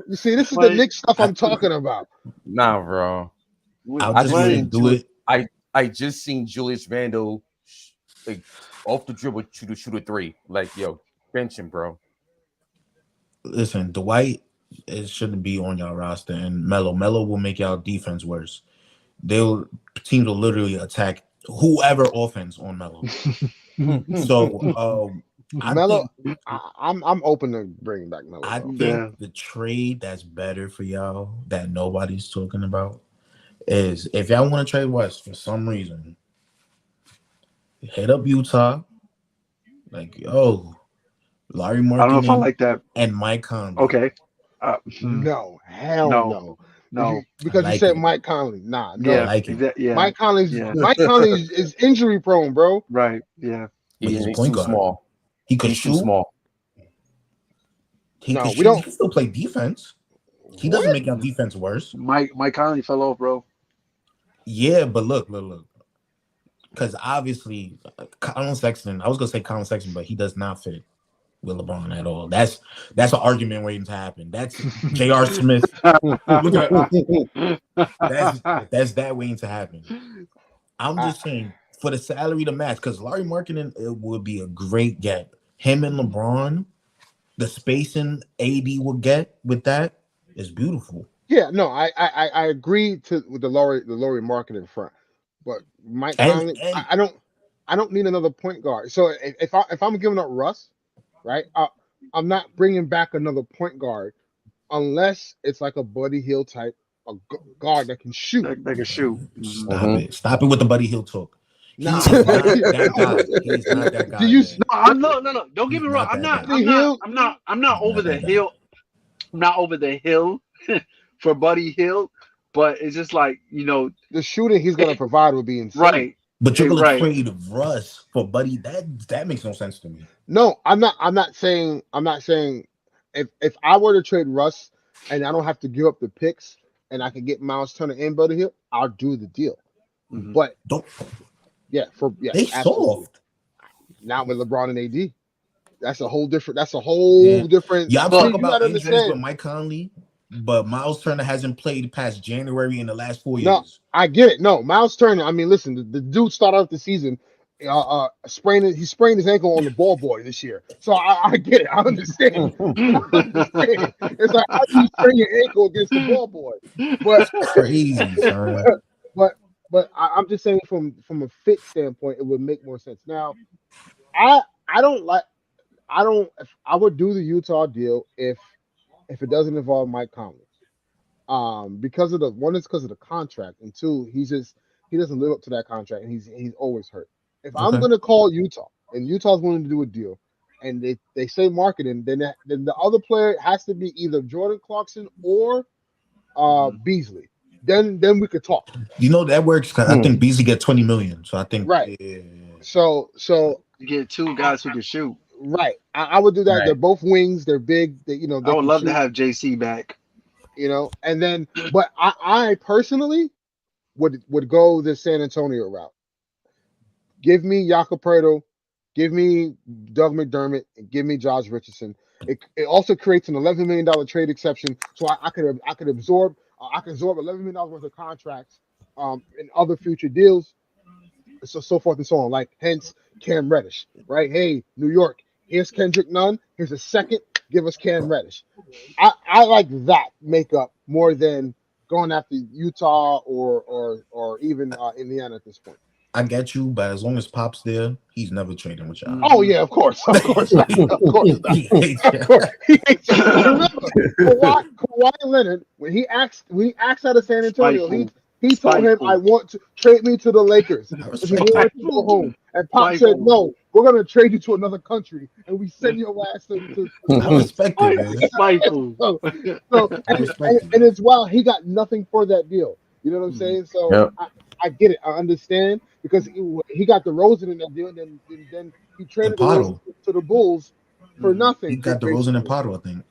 You see, this is the Knicks stuff I'm talking about. Nah, bro. I just seen Julius Randle like, off the dribble shoot a three. Like, yo, bench him, bro. Listen, Dwight, it shouldn't be on y'all roster, and Melo will make y'all defense worse. Teams will literally attack whoever offense on Melo. So, Melo, I'm open to bringing back Melo. I think the trade that's better for y'all that nobody's talking about is if y'all want to trade West for some reason, hit up Utah. Like, yo, Larry Markkinen. I don't know if I like that. And Mike Conley. Okay. No, hell no. Because like you said it. Mike Conley. Nah, no. Yeah, like it. Yeah. Mike Conley is injury prone, bro. Right. Yeah. He's too small. He could shoot. Too small. He can still play defense. He doesn't make our defense worse. Mike Conley fell off, bro. Yeah, but look. Because obviously, Colin Sexton, I was going to say Colin Sexton, but he does not fit with LeBron at all. That's an argument waiting to happen. That's J.R. Smith. That's that waiting to happen. I'm just saying, for the salary to match, because Larry Markkinen, it would be a great get. Him and LeBron, the spacing AD will get with that is beautiful. Yeah, no, I agree with the Laurie Markkinen front, but Mike Conley, I don't need another point guard. So if I'm giving up Russ, right, I'm not bringing back another point guard unless it's like a Buddy Hield type, a guard that can shoot. That can shoot. Stop it with the Buddy Hield talk. Nah. He's not that guy. He's not that guy. No. Don't get me wrong. I'm not over the hill. I'm not over the hill for Buddy Hield, but it's just like, the shooting he's gonna provide would be insane. Right. But you're gonna trade Russ for Buddy. That makes no sense to me. No, I'm not saying if I were to trade Russ and I don't have to give up the picks and I can get Miles Turner and Buddy Hield, I'll do the deal. But they soft. Not with LeBron and AD. That's a whole different. Yeah, I'm talking about injuries with Mike Conley, but Miles Turner hasn't played past January in the last 4 years. No, I get it. No, Miles Turner. I mean, listen, the dude started out the season, he sprained his ankle on the ball boy this year. So I get it. I understand. It's like, how do you sprain your ankle against the ball boy? But crazy, son. But I'm just saying from a fit standpoint, it would make more sense. Now, I would do the Utah deal if it doesn't involve Mike Conley. Because of the contract, and two, he doesn't live up to that contract, and he's always hurt. If I'm gonna call Utah and Utah's willing to do a deal, and they say marketing, then the other player has to be either Jordan Clarkson or Beasley. Then we could talk. That works because I think Beasley get $20 million. So I think Yeah. So you get two guys who can shoot. Right. I would do that. Right. They're both wings. They're big. I would love to have JC back. And then, but I personally would go the San Antonio route. Give me Jakob Poeltl, give me Doug McDermott, and give me Josh Richardson. It also creates an $11 million trade exception, so I could absorb $11 million worth of contracts in other future deals, so forth and so on. Like hence Cam Reddish, right? Hey, New York, here's Kendrick Nunn. Here's a second. Give us Cam Reddish. I like that makeup more than going after Utah or even Indiana at this point. I get you, but as long as Pop's there, he's never trading with y'all. Oh yeah, of course not. He hates you. Remember, Kawhi Leonard, when he acts out of San Antonio, He told him, "I want to trade me to the Lakers." I Because he respect wanted it. to go home. And Pop said, Spiteful. "No, we're gonna trade you to another country, and we send your ass to I respect it, man. Spiteful. so, so I respect it. and it's wild. He got nothing for that deal. You know what I'm saying? So Yep. I get it. I understand because he got the Rosen in that deal, and then he And traded the Rosen Potto. to the Bulls for He nothing, got the Rosen and basically. Potto, I think.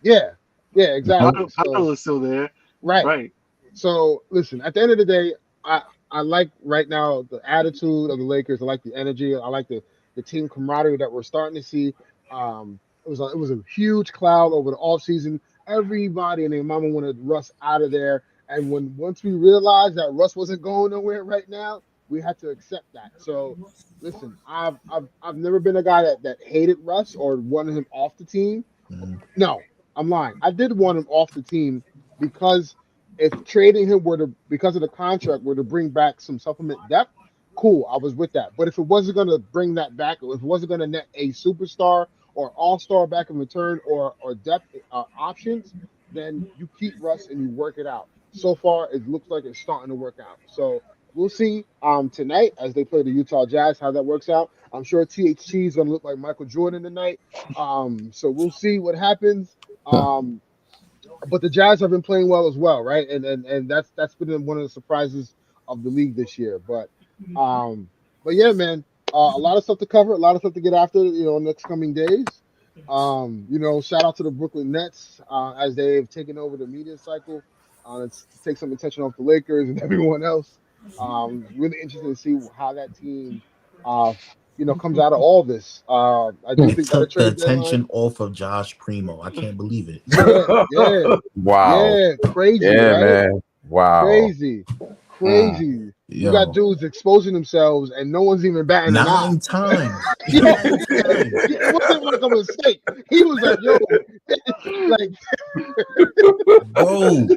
Yeah, yeah, exactly. So Potto is still there. right. Right. So listen, at the end of the day, I like right now the attitude of the Lakers. I like the energy. I like the team camaraderie that we're starting to see. It was a huge cloud over the offseason. Everybody and their mama wanted Russ out of there. And once we realized that Russ wasn't going nowhere right now, we had to accept that. So listen, I've never been a guy that hated Russ or wanted him off the team. Mhm. No, I'm lying. I did want him off the team because if trading him were to, because of the contract, were to bring back some supplement depth, cool, I was with that. But if it wasn't going to bring that back, or if it wasn't going to net a superstar or all-star back in return or depth options, then you keep Russ and you work it out. So far, it looks like it's starting to work out. So we'll see tonight as they play the Utah Jazz how that works out. I'm sure THT is going to look like Michael Jordan tonight. So we'll see what happens. Um, but the Jazz have been playing well as well, right? And that's been one of the surprises of the league this year. But yeah, man, a lot of stuff to cover, a lot of stuff to get after, next coming days. Shout out to the Brooklyn Nets as they've taken over the media cycle to take some attention off the Lakers and everyone else. Really interested to see how that team, comes out of all this. I do It think that a took the trade deadline. attention off of Josh Primo. I can't believe it. Yeah, Wow. yeah, crazy, Yeah, right? man. Wow. Crazy, Mm. crazy. You got Yo, dudes exposing themselves, and no one's even batting an eye. 9 times. Yo, 9 times. it wasn't like a mistake. He was like, "Yo, like Bro,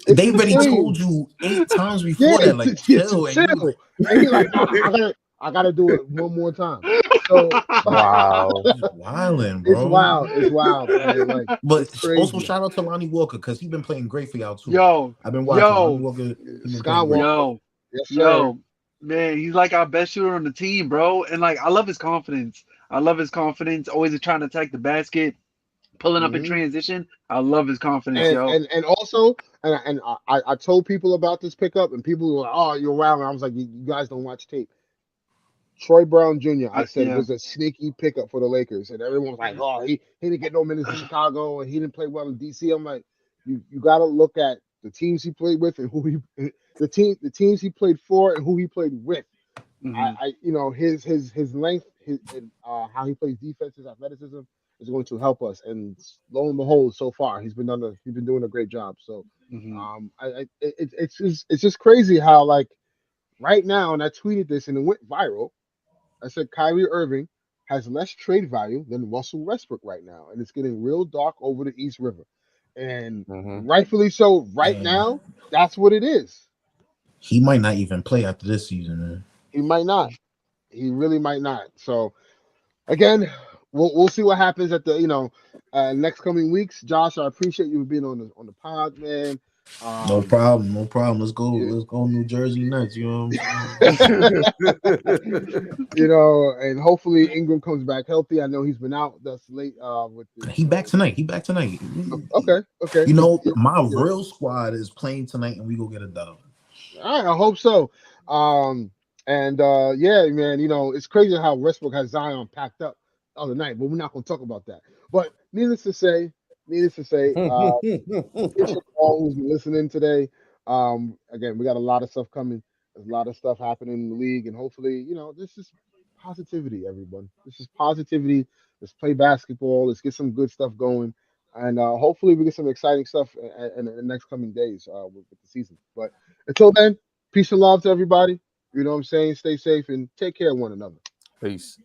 it's they already insane." told you 8 times Yeah, before that, like, to chill. And you chill. like, And he like, "Nah, I gotta do it one more time." So Wow. just wilding, it's bro. wild. It's wild, man. Like But it's also crazy. shout out to Lonnie Walker because he's been playing great for y'all too. Yo, I've been watching Lonnie yo, Walker. He's been playing great. Skywalker, yo, yes, sir. yo, man, he's like our best shooter on the team, bro. And like, I love his confidence. I love his confidence. Always trying to attack the basket, pulling up in Mhm. transition. I love his confidence, And yo. and and also, I told people about this pickup, and people were like, "Oh, you're wild." And I was like, "You guys don't watch tape." Troy Brown Jr. I said Yeah. was a sneaky pickup for the Lakers, and everyone was like, "Oh, he didn't get no minutes in Chicago, and he didn't play well in DC." I'm like, you got to look at the teams he played with and who he the teams he played for and who he played with. Hmm. His length, how he plays defense, his athleticism is going to help us. And lo and behold, so far he's been doing a great job. So, Hmm. it's just crazy how like right now, and I tweeted this and it went viral. I said Kyrie Irving has less trade value than Russell Westbrook right now, and it's getting real dark over the East River, and Hmm. rightfully so. Right And now, that's what it is. he might not even play after this season, man. He might not. He really might not. So again, we'll see what happens at the next coming weeks. Josh, I appreciate you being on the pod, man. No Um, problem, no problem. Let's go, you, New Jersey Nets. You know what I'm saying? and hopefully Ingram comes back healthy. I know he's been out thus late with the He back tonight. He back tonight. okay. You So know, my real squad is playing tonight, and we go get a dub. all right, I hope so. And yeah, man, it's crazy how Westbrook has Zion packed up the other night, but we're not gonna talk about that. But needless to say, appreciate all who's been listening today. Again, we got a lot of stuff coming. There's a lot of stuff happening in the league, and hopefully, this is positivity, everyone. This is positivity. Let's play basketball. Let's get some good stuff going, and hopefully, we get some exciting stuff in the next coming days with the season. But until then, peace and love to everybody. You know what I'm saying? Stay safe and take care of one another. Peace.